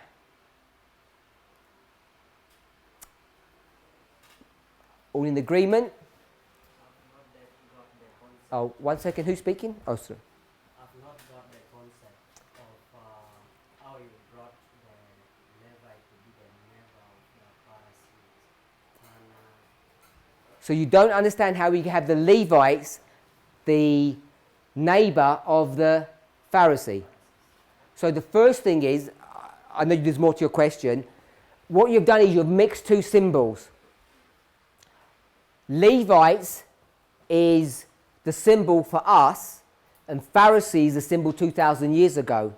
A: All in agreement? Oh, 1 second. Who's speaking? Oh, sorry.
D: I've not got the concept of how you brought the Levite to be the neighbor of the Pharisees.
A: So you don't understand how we have the Levites, the neighbor of the Pharisee. So the first thing is, I know there's more to your question. What you've done is you've mixed two symbols. Levites is the symbol for us, and Pharisees the symbol 2,000 years ago.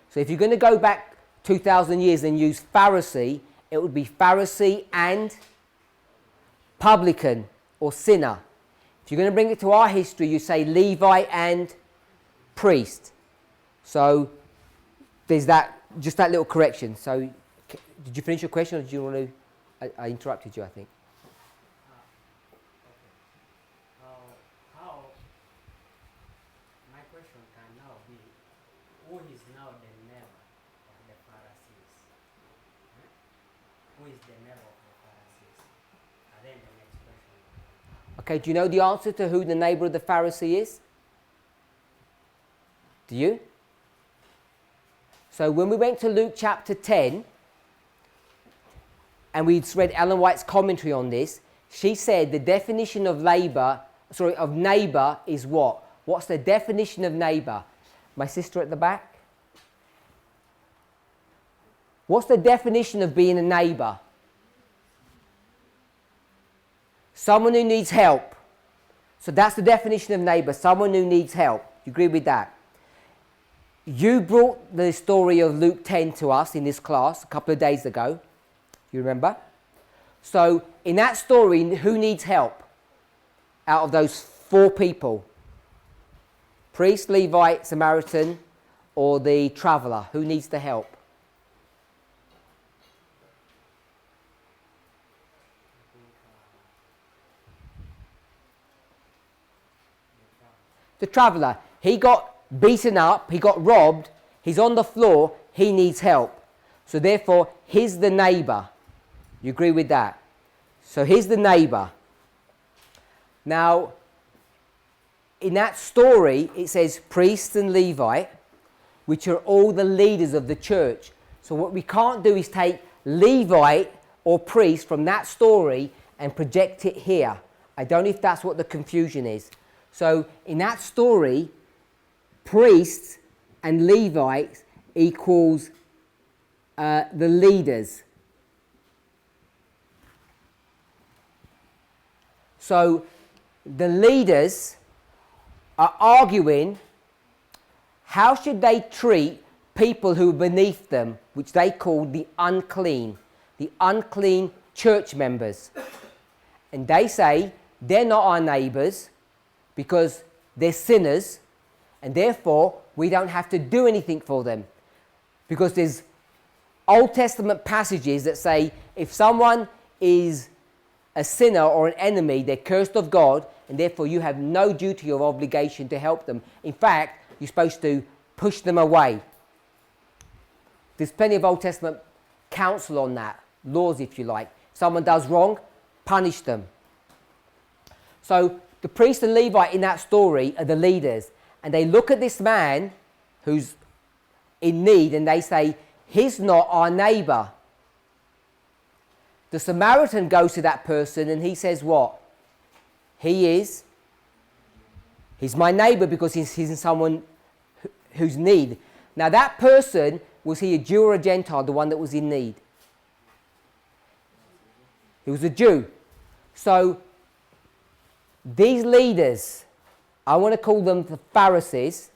A: So if you're going to go back 2,000 years and use Pharisee, it would be Pharisee and publican or sinner. If you're going to bring it to our history, you say Levite and priest. So there's that, just that little correction. So did you finish your question, or did you want to? I interrupted you, I think.
D: How my question can now be, who is now the neighbor of the Pharisees? Who is the neighbor of the Pharisees? And then the next question.
A: Okay, do you know the answer to who the neighbor of the Pharisee is? Do you? So when we went to Luke chapter 10, and we read Ellen White's commentary on this, she said the definition of neighbor is what? What's the definition of neighbor? My sister at the back? What's the definition of being a neighbor? Someone who needs help. So that's the definition of neighbor, someone who needs help. You agree with that? You brought the story of Luke 10 to us in this class a couple of days ago. You remember? So in that story, who needs help out of those four people? Priest, Levite, Samaritan, or the traveller? Who needs the help? The traveller. He got beaten up, he got robbed, he's on the floor, he needs help. So therefore, he's the neighbour. You agree with that? So he's the neighbour. Now, in that story, it says priest and Levite, which are all the leaders of the church. So what we can't do is take Levite or priest from that story and project it here. I don't know if that's what the confusion is. So in that story, priests and Levites equals the leaders. So the leaders are arguing how should they treat people who are beneath them, which they call the unclean church members. and they say they're not our neighbours because they're sinners, and therefore we don't have to do anything for them. Because there's Old Testament passages that say if someone is a sinner or an enemy, they're cursed of God, and therefore you have no duty or obligation to help them. In fact, you're supposed to push them away. There's plenty of Old Testament counsel on that, laws if you like. If someone does wrong, punish them. So the priest and Levite in that story are the leaders, and they look at this man who's in need and they say, he's not our neighbour. The Samaritan goes to that person and he says what? He's my neighbour because he's in someone who's in need. Now that person, was he a Jew or a Gentile, the one that was in need? He was a Jew. So these leaders, I want to call them the Pharisees,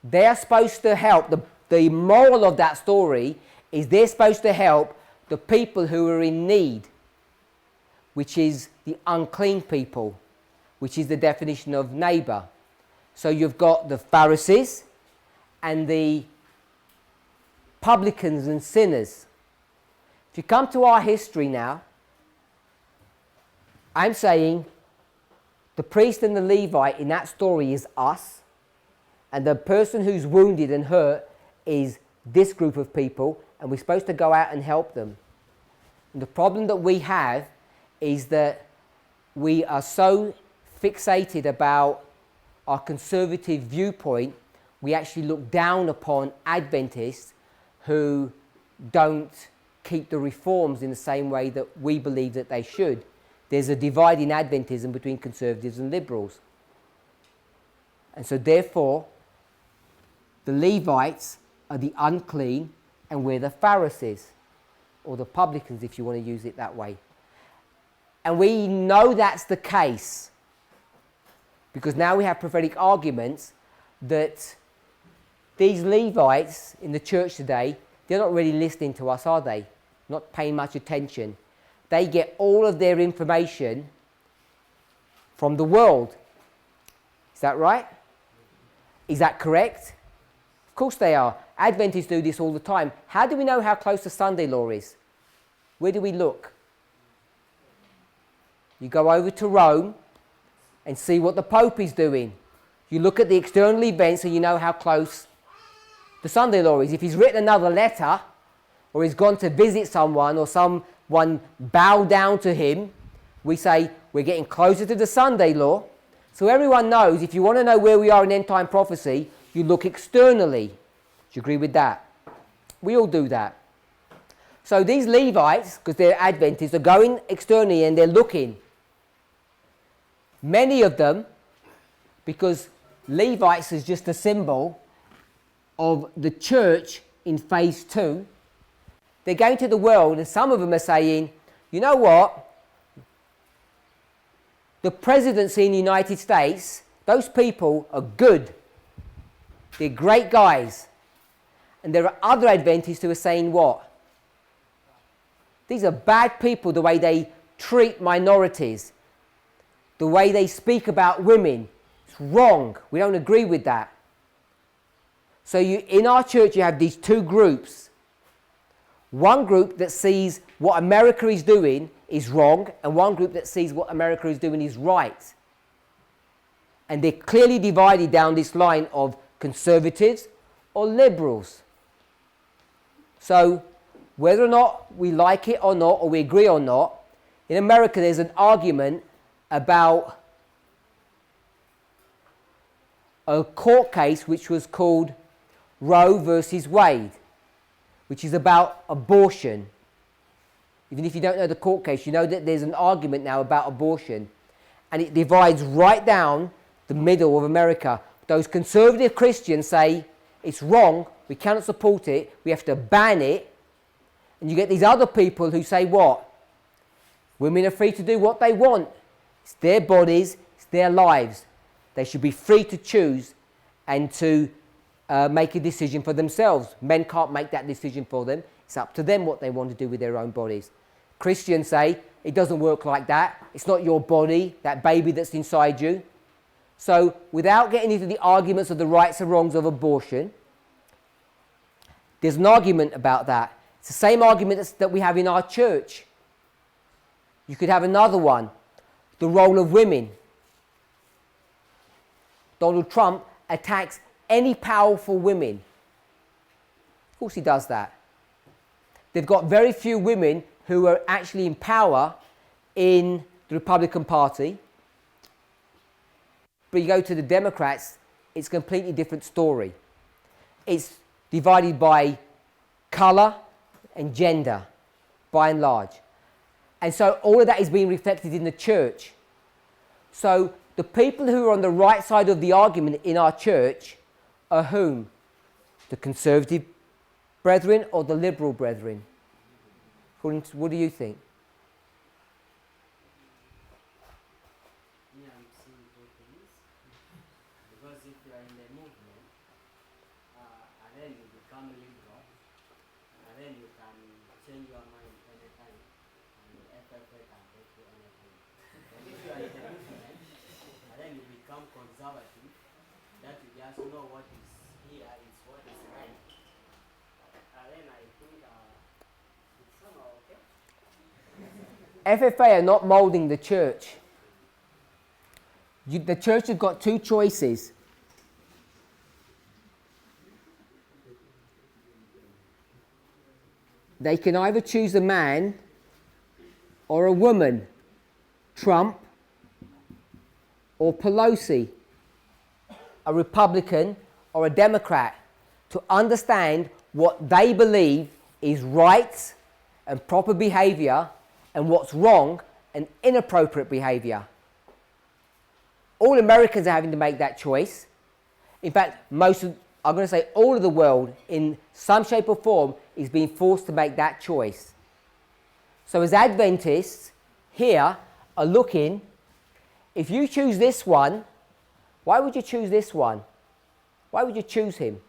A: they're supposed to help. The moral of that story is they're supposed to help the people who are in need, which is the unclean people, which is the definition of neighbour. So you've got the Pharisees and the publicans and sinners. If you come to our history now, I'm saying the priest and the Levite in that story is us, and the person who's wounded and hurt is this group of people, and we're supposed to go out and help them. And the problem that we have is that we are so fixated about our conservative viewpoint, we actually look down upon Adventists who don't keep the reforms in the same way that we believe that they should. There's a divide in Adventism between conservatives and liberals. And so therefore, the Levites are the unclean and we're the Pharisees, or the publicans if you want to use it that way. And we know that's the case because now we have prophetic arguments that these Levites in the church today, they're not really listening to us, are they? Not paying much attention. They get all of their information from the world. Is that right? Is that correct? Of course they are. Adventists do this all the time. How do we know how close the Sunday law is? Where do we look? You go over to Rome and see what the Pope is doing. You look at the external events and you know how close the Sunday law is. If he's written another letter, or he's gone to visit someone, or someone bowed down to him, we say we're getting closer to the Sunday law. So everyone knows, if you want to know where we are in end time prophecy, you look externally. Do you agree with that? We all do that. So these Levites, because they're Adventists, are going externally and they're looking. Many of them, because Levites is just a symbol of the church in phase 2, they're going to the world and some of them are saying, you know what? The presidency in the United States, those people are good. They're great guys. And there are other Adventists who are saying what? These are bad people, the way they treat minorities, the way they speak about women. It's wrong. We don't agree with that. So in our church you have these two groups. One group that sees what America is doing is wrong, and one group that sees what America is doing is right. And they're clearly divided down this line of conservatives or liberals. So whether or not we like it or not, or we agree or not, in America there's an argument about a court case which was called Roe versus Wade, which is about abortion. Even if you don't know the court case, you know that there's an argument now about abortion. And it divides right down the middle of America. Those conservative Christians say it's wrong, we cannot support it, we have to ban it. And you get these other people who say what? Women are free to do what they want. It's their bodies, it's their lives. They should be free to choose and to make a decision for themselves. Men can't make that decision for them. It's up to them what they want to do with their own bodies. Christians say It doesn't work like that. It's not your body, that baby that's inside you. So without getting into the arguments of the rights and wrongs of abortion, there's an argument about that. It's the same argument that we have in our church. You could have another one, the role of women. Donald Trump attacks any powerful women. Of course he does that. They've got very few women who are actually in power in the Republican Party. But you go to the Democrats, it's a completely different story. It's divided by colour and gender, by and large. And so all of that is being reflected in the church. So the people who are on the right side of the argument in our church are whom? The conservative brethren or the liberal brethren? What do you think?
D: Yeah, I'm seeing two things. Because if you are in the movement, and then you become liberal, and then you can change your mind anytime, and the FFA can take you anytime. And if you are in the movement, and then you become conservative, that you just know what is here is what is right. And then I think it's somehow okay.
A: FFA are not moulding the church. The church has got two choices. They can either choose a man or a woman, Trump or Pelosi, a Republican or a Democrat, to understand what they believe is right and proper behaviour and what's wrong and inappropriate behaviour. All Americans are having to make that choice. In fact, I'm going to say all of the world, in some shape or form, is being forced to make that choice. So as Adventists here are looking, if you choose this one, why would you choose this one? Why would you choose him?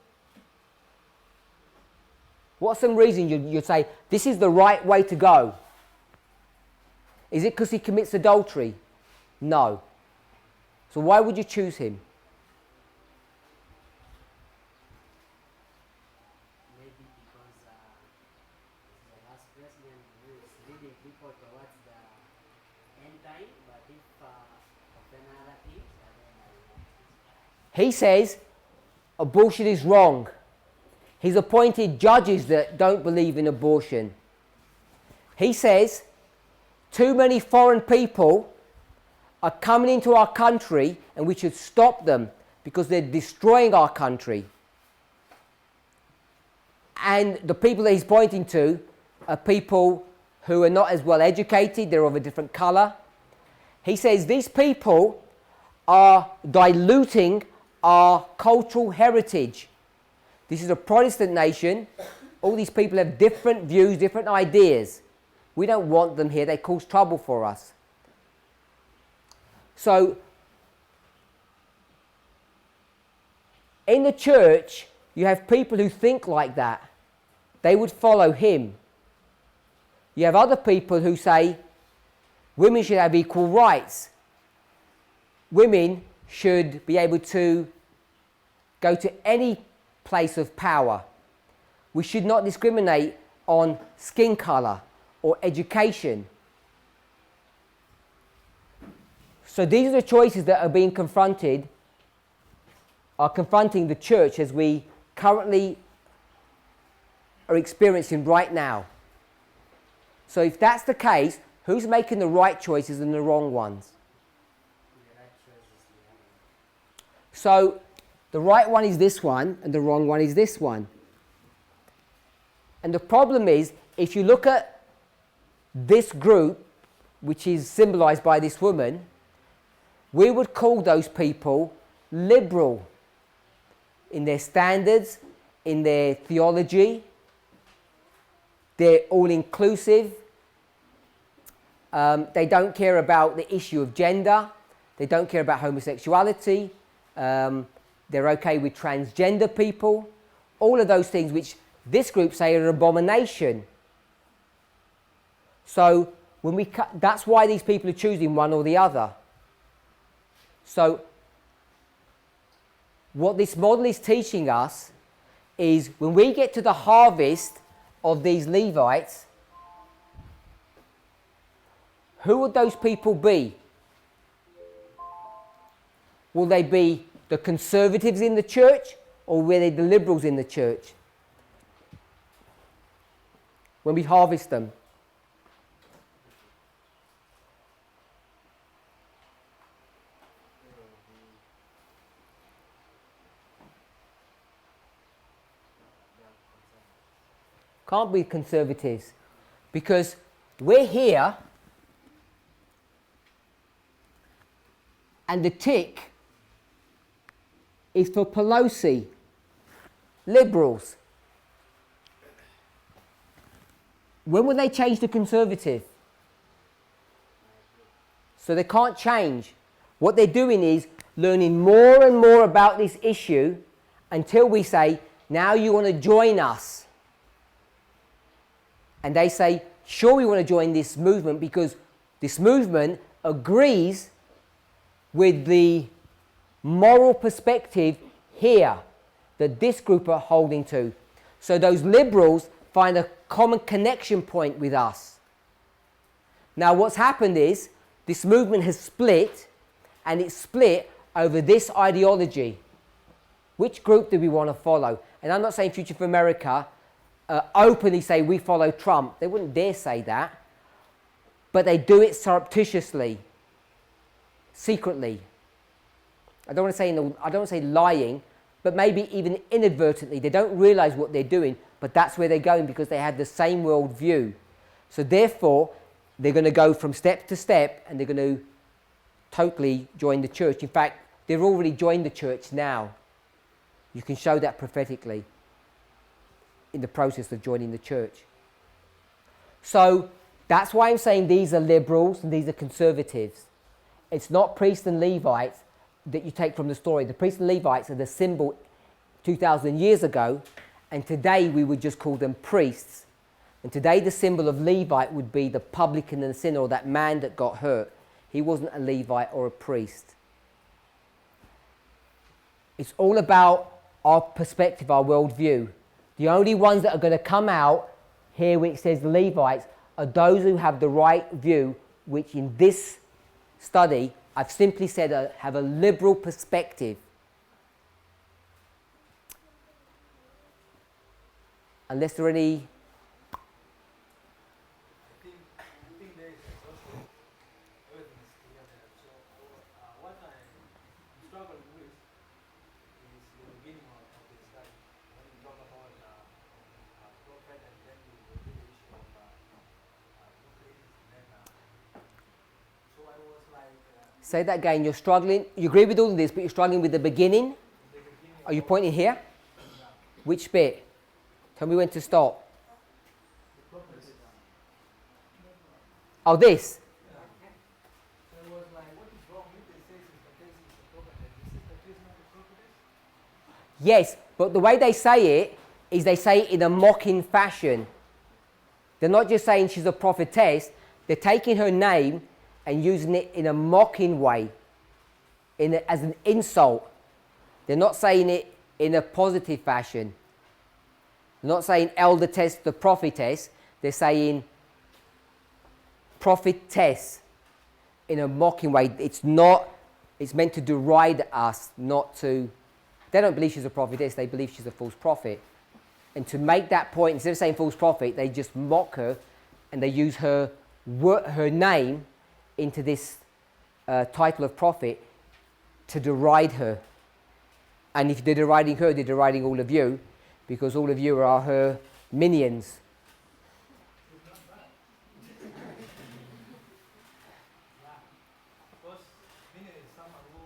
A: What's some reason you'd say, this is the right way to go? Is it because he commits adultery? No. So why would you choose him?
D: Maybe because the last president who is leading people towards the end time, but if of another thing, I don't know.
A: He says abortion is wrong. He's appointed judges that don't believe in abortion. He says too many foreign people are coming into our country and we should stop them because they're destroying our country. And the people that he's pointing to are people who are not as well educated, they're of a different colour. He says these people are diluting our cultural heritage. This is a Protestant nation. All these people have different views, different ideas. We don't want them here. They cause trouble for us. So, in the church, you have people who think like that. They would follow him. You have other people who say women should have equal rights. Women should be able to go to any place of power. We should not discriminate on skin colour or education. So these are the choices that are being confronting the church as we currently are experiencing right now. So if that's the case, who's making the right choices and the wrong ones?
D: The right choice is the
A: So the right one is this one and the wrong one is this one. And the problem is, if you look at this group, which is symbolised by this woman, we would call those people liberal in their standards, in their theology. They're all-inclusive. They don't care about the issue of gender. They don't care about homosexuality. They're okay with transgender people. All of those things which this group say are an abomination. So That's why these people are choosing one or the other. So what this model is teaching us is when we get to the harvest of these Levites, who would those people be? Will they be the conservatives in the church, or will they be the liberals in the church when we harvest them? Can't be conservatives, because we're here and the tick is for Pelosi, liberals. When will they change to conservative? So they can't change. What they're doing is learning more and more about this issue until we say, now you want to join us. And they say, sure, we want to join this movement because this movement agrees with the moral perspective here that this group are holding to. So those liberals find a common connection point with us. Now what's happened is this movement has split, and it's split over this ideology. Which group do we want to follow? And I'm not saying Future for America openly say we follow Trump. They wouldn't dare say that. But they do it surreptitiously, secretly. I don't want to say lying, but maybe even inadvertently. They don't realize what they're doing, but that's where they're going because they have the same world view. So therefore, they're going to go from step to step, and they're going to totally join the church. In fact, they've already joined the church now. You can show that prophetically in the process of joining the church. So that's why I'm saying these are liberals and these are conservatives. It's not priests and Levites that you take from the story. The priests and Levites are the symbol 2,000 years ago, and today we would just call them priests. And today the symbol of Levite would be the publican and the sinner, or that man that got hurt. He wasn't a Levite or a priest. It's all about our perspective, our worldview. The only ones that are going to come out here where it says the Levites are those who have the right view, which in this study I've simply said have a liberal perspective. Unless there are any...
C: I think there is exhaustion. Everything is clear there. So what I'm struggling with is the beginning of the study. When you talk about prophet, and then you go to the issue of prophetic, then so I was like...
A: Say that again. You're struggling. You agree with all of this, but you're struggling with the beginning. Are you pointing here? Which bit? Tell me when to stop. Oh, this.
C: So I was like, what is wrong with it? It says it's the prophet. Is it the case not the prophetess?
A: Yes, but the way they say it is they say it in a mocking fashion. They're not just saying she's a prophetess. They're taking her name and using it in a mocking way, as an insult. They're not saying it in a positive fashion. They're not saying elderess, the prophetess. They're saying prophetess in a mocking way. It's meant to deride us, not to... They don't believe she's a prophetess, they believe she's a false prophet. And to make that point, instead of saying false prophet, they just mock her, and they use her name into this title of prophet to deride her. And if they're deriding her, they're deriding all of you, because all of you are her minions.
C: Because meaning is someone who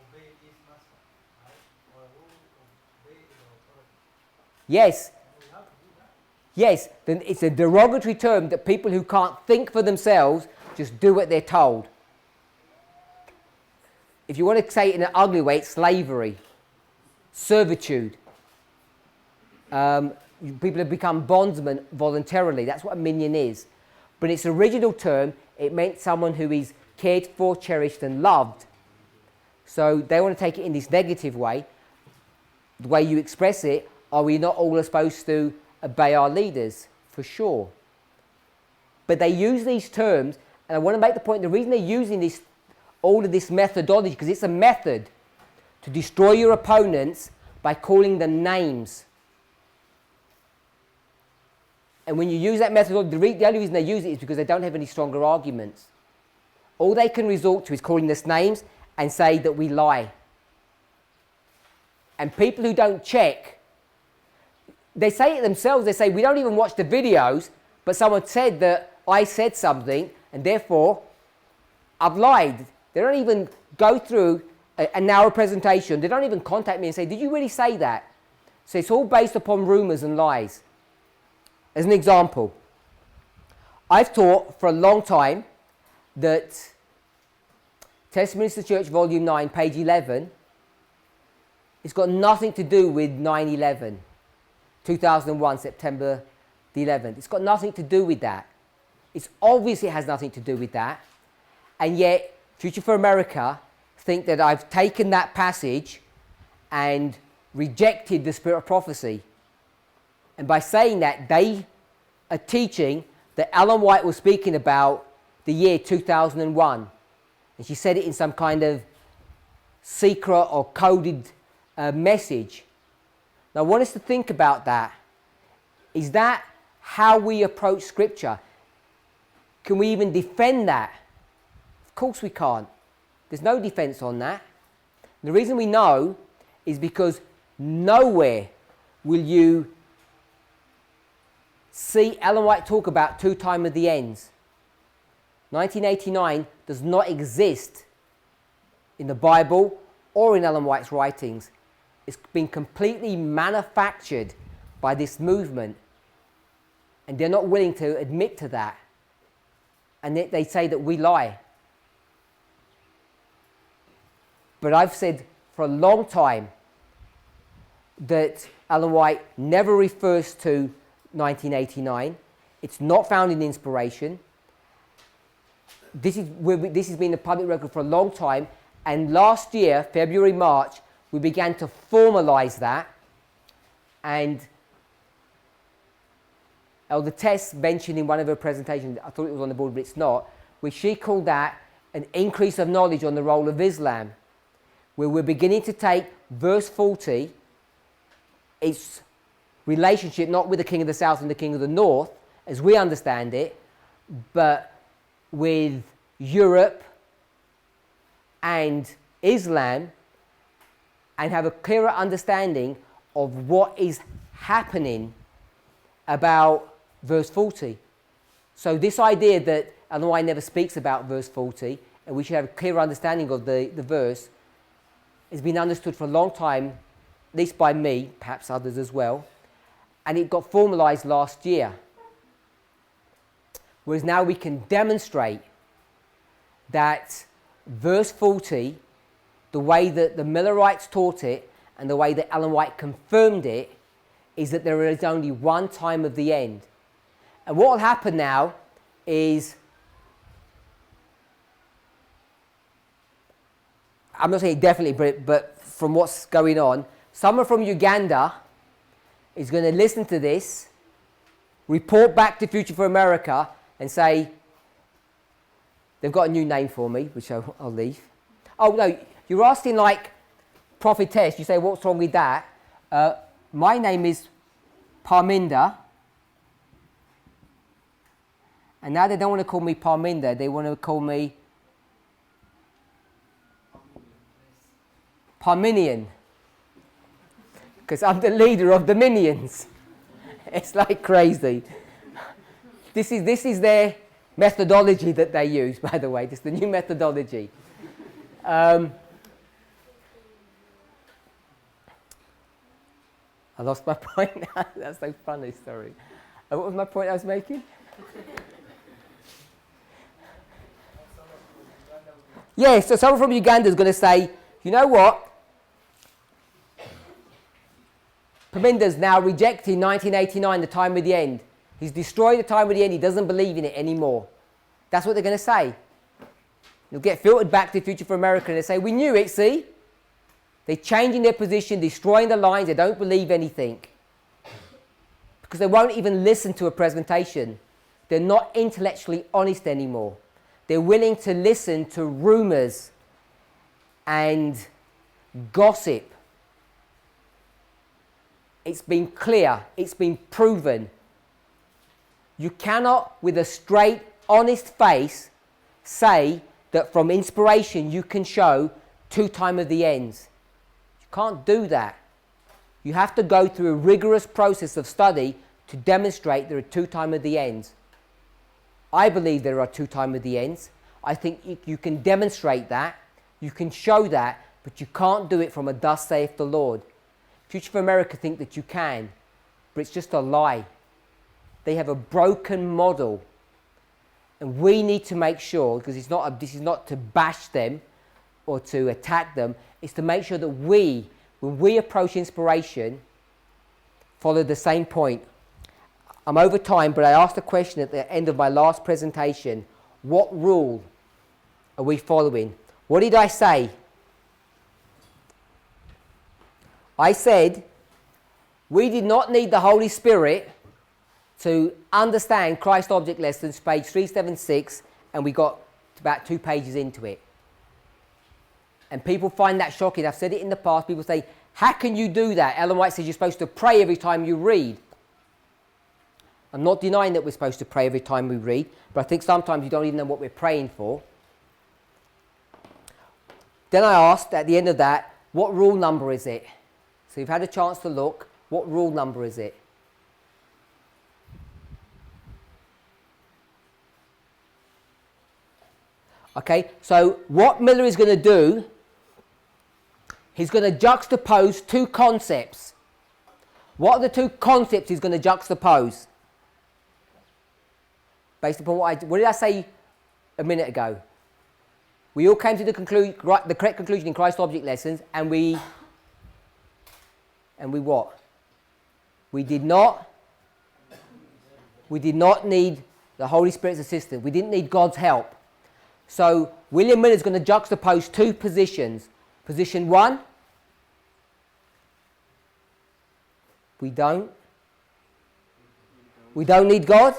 C: obey his master, right? Or who obey the authority.
A: Yes,
C: We have to do that.
A: yes, then it's a derogatory term that people who can't think for themselves just do what they're told. If you want to say it in an ugly way, it's slavery, servitude. People have become bondsmen voluntarily. That's what a minion is. But its original term, it meant someone who is cared for, cherished and loved. So they want to take it in this negative way. The way you express it, are we not all supposed to obey our leaders? For sure. But they use these terms, and I want to make the point, the reason they're using this, all of this methodology, because it's a method to destroy your opponents by calling them names. And when you use that methodology, the only reason they use it is because they don't have any stronger arguments. All they can resort to is calling us names and say that we lie. And people who don't check, they say it themselves, they say, we don't even watch the videos, but someone said that I said something, and therefore I've lied. They don't even go through an hour presentation. They don't even contact me and say, did you really say that? So it's all based upon rumours and lies. As an example, I've taught for a long time that Testimonies to the Church, Volume 9, page 11, it's got nothing to do with 9/11, 2001, September the 11th. It's got nothing to do with that. It's obvious it has nothing to do with that. And yet, Future for America think that I've taken that passage and rejected the spirit of prophecy. And by saying that, they are teaching that Ellen White was speaking about the year 2001. And she said it in some kind of secret or coded message. Now I want us to think about that. Is that how we approach Scripture? Can we even defend that? Of course we can't. There's no defense on that. And the reason we know is because nowhere will you see Ellen White talk about two time of the ends. 1989 does not exist in the Bible or in Ellen White's writings. It's been completely manufactured by this movement, and they're not willing to admit to that. And they say that we lie. But I've said for a long time that Ellen White never refers to 1989. It's not found in inspiration. This has been a public record for a long time, and last year, February, March, we began to formalize that, and Elder Tess mentioned in one of her presentations, I thought it was on the board but it's not, where she called that an increase of knowledge on the role of Islam, where we're beginning to take verse 40, its relationship not with the king of the south and the king of the north, as we understand it, but with Europe and Islam, and have a clearer understanding of what is happening about verse 40. So this idea that Ellen White never speaks about verse 40, and we should have a clearer understanding of the verse, has been understood for a long time, at least by me, perhaps others as well, and it got formalized last year. Whereas now we can demonstrate that verse 40, the way that the Millerites taught it and the way that Ellen White confirmed it, is that there is only one time of the end. And what will happen now is, I'm not saying definitely, but from what's going on, someone from Uganda is going to listen to this, report back to Future for America, and say, they've got a new name for me, which I'll leave. Oh no, you're asking like Prophetess, you say, what's wrong with that? My name is Parminder, and now they don't want to call me Parminder, they want to call me Parminian, because I'm the leader of the minions. It's like crazy. This is their methodology that they use, by the way. This is the new methodology. I lost my point now. That's so funny, sorry. What was my point I was making? Yeah, so someone from Uganda is going to say, you know what? Parminder's now rejecting 1989, the time of the end. He's destroyed the time of the end. He doesn't believe in it anymore. That's what they're going to say. They'll get filtered back to Future for America and they say, we knew it, see? They're changing their position, destroying the lines. They don't believe anything. Because they won't even listen to a presentation. They're not intellectually honest anymore. They're willing to listen to rumors and gossip. It's been clear. It's been proven. You cannot, with a straight, honest face, say that from inspiration you can show 2 times of the ends. You can't do that. You have to go through a rigorous process of study to demonstrate there are 2 times of the ends. I believe there are 2 times of the ends. I think you can demonstrate that, you can show that, but you can't do it from a thus saith the Lord. Future for America think that you can, but it's just a lie. They have a broken model. And we need to make sure, because this is not to bash them or to attack them, it's to make sure that we, when we approach inspiration, follow the same point. I'm over time, but I asked a question at the end of my last presentation. What rule are we following? What did I say? I said we did not need the Holy Spirit to understand Christ Object Lessons, page 376, and we got about 2 pages into it. And people find that shocking. I've said it in the past. People say, how can you do that? Ellen White says you're supposed to pray every time you read. I'm not denying that we're supposed to pray every time we read, but I think sometimes you don't even know what we're praying for. Then I asked at the end of that, what rule number is it? So you've had a chance to look. What rule number is it? Okay, so what Miller is going to do, he's going to juxtapose 2 concepts. What are the 2 concepts he's going to juxtapose? Based upon what did I say a minute ago? We all came to the correct conclusion in Christ Object Lessons, and we what? We did not need the Holy Spirit's assistance. We didn't need God's help. So William Miller is going to juxtapose 2 positions. Position 1, we don't need God.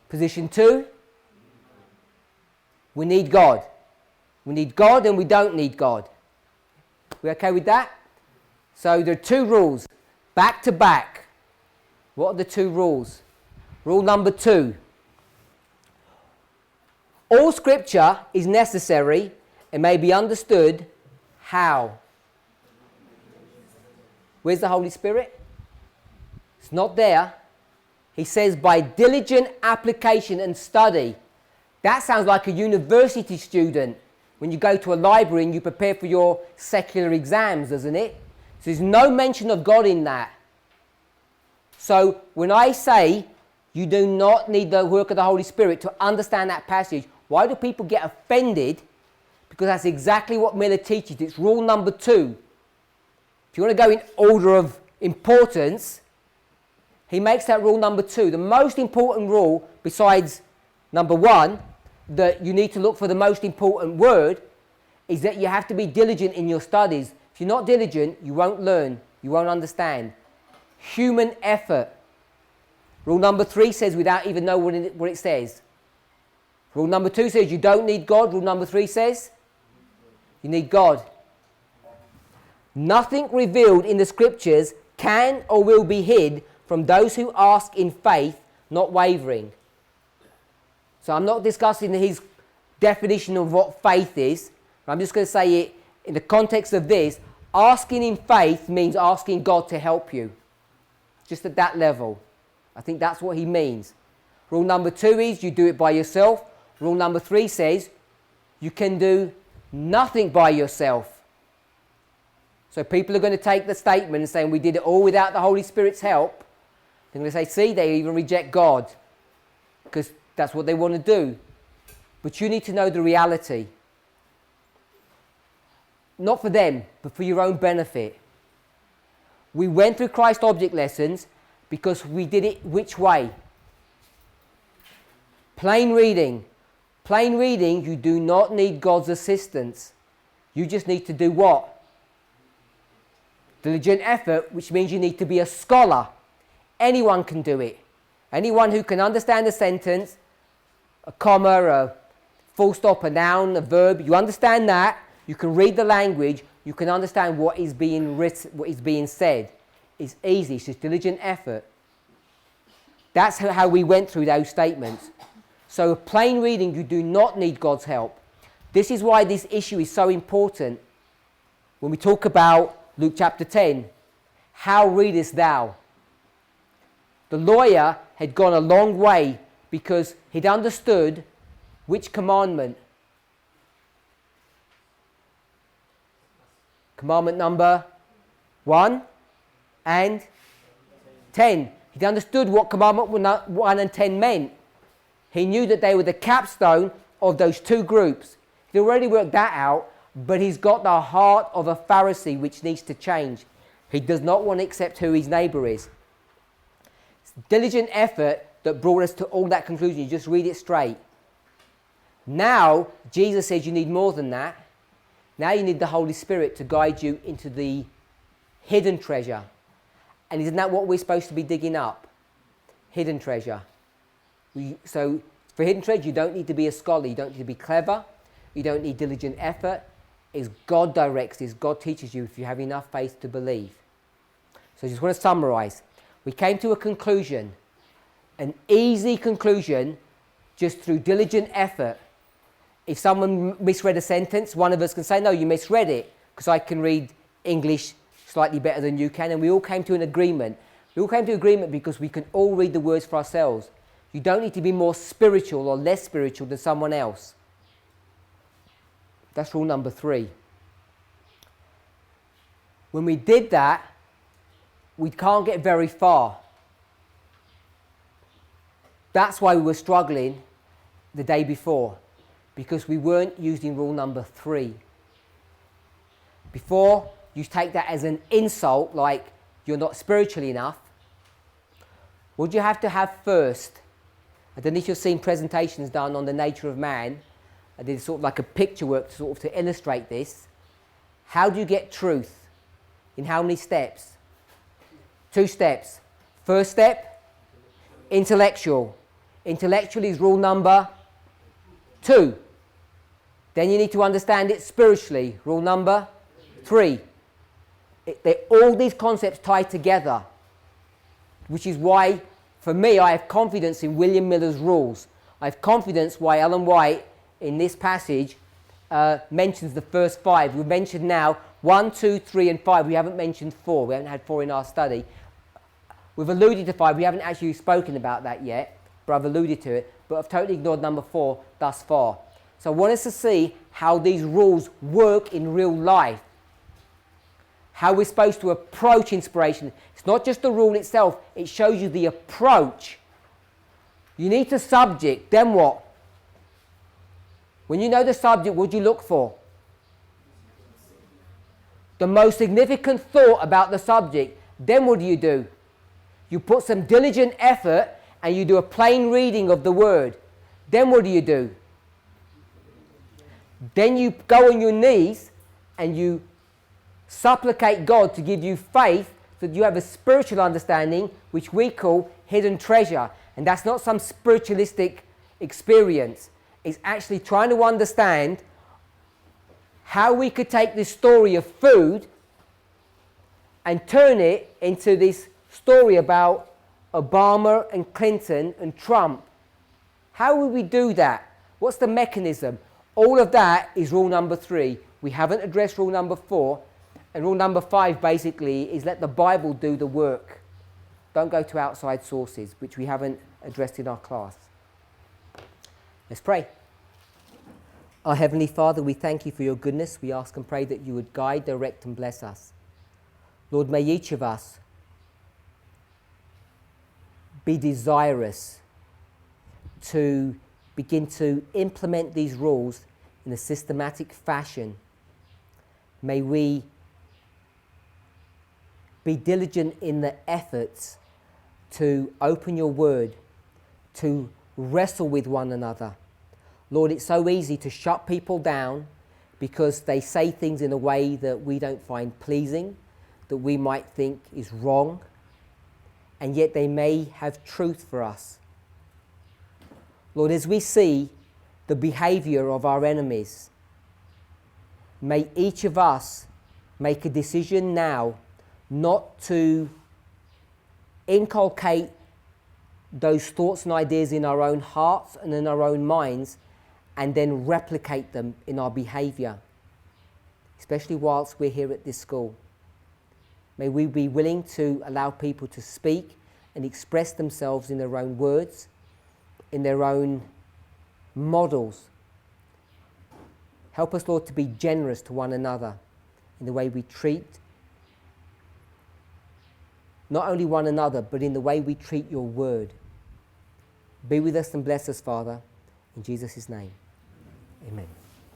A: Position 2, we need God. We need God and we don't need God. We okay with that? So there are 2 rules, back to back. What are the 2 rules? Rule number 2. All scripture is necessary and may be understood how? Where's the Holy Spirit? It's not there. He says by diligent application and study. That sounds like a university student when you go to a library and you prepare for your secular exams, doesn't it? So there's no mention of God in that. So when I say you do not need the work of the Holy Spirit to understand that passage, why do people get offended? Because that's exactly what Miller teaches. It's rule number 2. If you want to go in order of importance, he makes that rule number 2. The most important rule, besides number 1, that you need to look for the most important word, is that you have to be diligent in your studies. If you're not diligent, you won't learn, you won't understand. Human effort. Rule number 3 says without even knowing what it says. Rule number 2 says you don't need God. Rule number 3 says you need God. Nothing revealed in the scriptures can or will be hid from those who ask in faith, not wavering. So I'm not discussing his definition of what faith is. I'm just going to say it in the context of this. Asking in faith means asking God to help you. Just at that level. I think that's what he means. Rule number 2 is you do it by yourself. Rule number 3 says you can do nothing by yourself. So people are going to take the statement and saying we did it all without the Holy Spirit's help. They're going to say, see, they even reject God because that's what they want to do. But you need to know the reality. Not for them, but for your own benefit. We went through Christ Object Lessons because we did it which way? Plain reading. Plain reading, you do not need God's assistance. You just need to do what? Diligent effort, which means you need to be a scholar. Anyone can do it. Anyone who can understand a sentence, a comma, a full stop, a noun, a verb, you understand that, you can read the language, you can understand what is being written, what is being said. It's easy, it's just diligent effort. That's how we went through those statements. So plain reading, you do not need God's help. This is why this issue is so important. When we talk about Luke chapter 10, how readest thou? The lawyer had gone a long way because he'd understood which commandment. Commandment number 1 and 10. He'd understood what commandment 1 and 10 meant. He knew that they were the capstone of those two groups. He'd already worked that out, but he's got the heart of a Pharisee which needs to change. He does not want to accept who his neighbour is. It's diligent effort that brought us to all that conclusion. You just read it straight. Now, Jesus says you need more than that. Now you need the Holy Spirit to guide you into the hidden treasure. And isn't that what we're supposed to be digging up? Hidden treasure. So for hidden treasure, you don't need to be a scholar. You don't need to be clever. You don't need diligent effort. It's God directs. It's God teaches you if you have enough faith to believe. So I just want to summarize. We came to a conclusion, an easy conclusion, just through diligent effort. If someone misread a sentence, one of us can say, no, you misread it, because I can read English slightly better than you can, and we all came to an agreement. We all came to agreement because we can all read the words for ourselves. You don't need to be more spiritual or less spiritual than someone else. That's rule number 3. When we did that, we can't get very far. That's why we were struggling the day before, because we weren't using rule number 3. Before, you take that as an insult, like you're not spiritually enough. What do you have to have first? I don't know if you've seen presentations done on the nature of man. I did sort of like a picture work to illustrate this. How do you get truth? In how many steps? 2 steps. First step, intellectual. Intellectual is rule number 2. Then you need to understand it spiritually. Rule number 3. All these concepts tie together, which is why, for me, I have confidence in William Miller's rules. I have confidence why Ellen White, in this passage, mentions the first 5. We've mentioned now 1, 2, 3, and 5. We haven't mentioned 4. We haven't had 4 in our study. We've alluded to 5. We haven't actually spoken about that yet, but I've alluded to it. But I've totally ignored number 4 thus far. So I want us to see how these rules work in real life. How we're supposed to approach inspiration. It's not just the rule itself, it shows you the approach. You need the subject, then what? When you know the subject, what do you look for? The most significant thought about the subject. Then what do? You put some diligent effort and you do a plain reading of the word. Then what do? Then you go on your knees and you supplicate God to give you faith so that you have a spiritual understanding, which we call hidden treasure. And that's not some spiritualistic experience. It's actually trying to understand how we could take this story of food and turn it into this story about Obama and Clinton and Trump. How would we do that? What's the mechanism? All of that is rule number 3. We haven't addressed rule number 4. And rule number 5 basically is let the Bible do the work. Don't go to outside sources, which we haven't addressed in our class. Let's pray. Our Heavenly Father, we thank you for your goodness. We ask and pray that you would guide, direct and bless us. Lord, may each of us be desirous to begin to implement these rules in a systematic fashion. May we be diligent in the efforts to open your word, to wrestle with one another. Lord, it's so easy to shut people down because they say things in a way that we don't find pleasing, that we might think is wrong, and yet they may have truth for us. Lord, as we see the behaviour of our enemies, may each of us make a decision now not to inculcate those thoughts and ideas in our own hearts and in our own minds and then replicate them in our behaviour, especially whilst we're here at this school. May we be willing to allow people to speak and express themselves in their own words, in their own models. Help us, Lord, to be generous to one another in the way we treat not only one another, but in the way we treat your word. Be with us and bless us, Father. In Jesus' name, amen.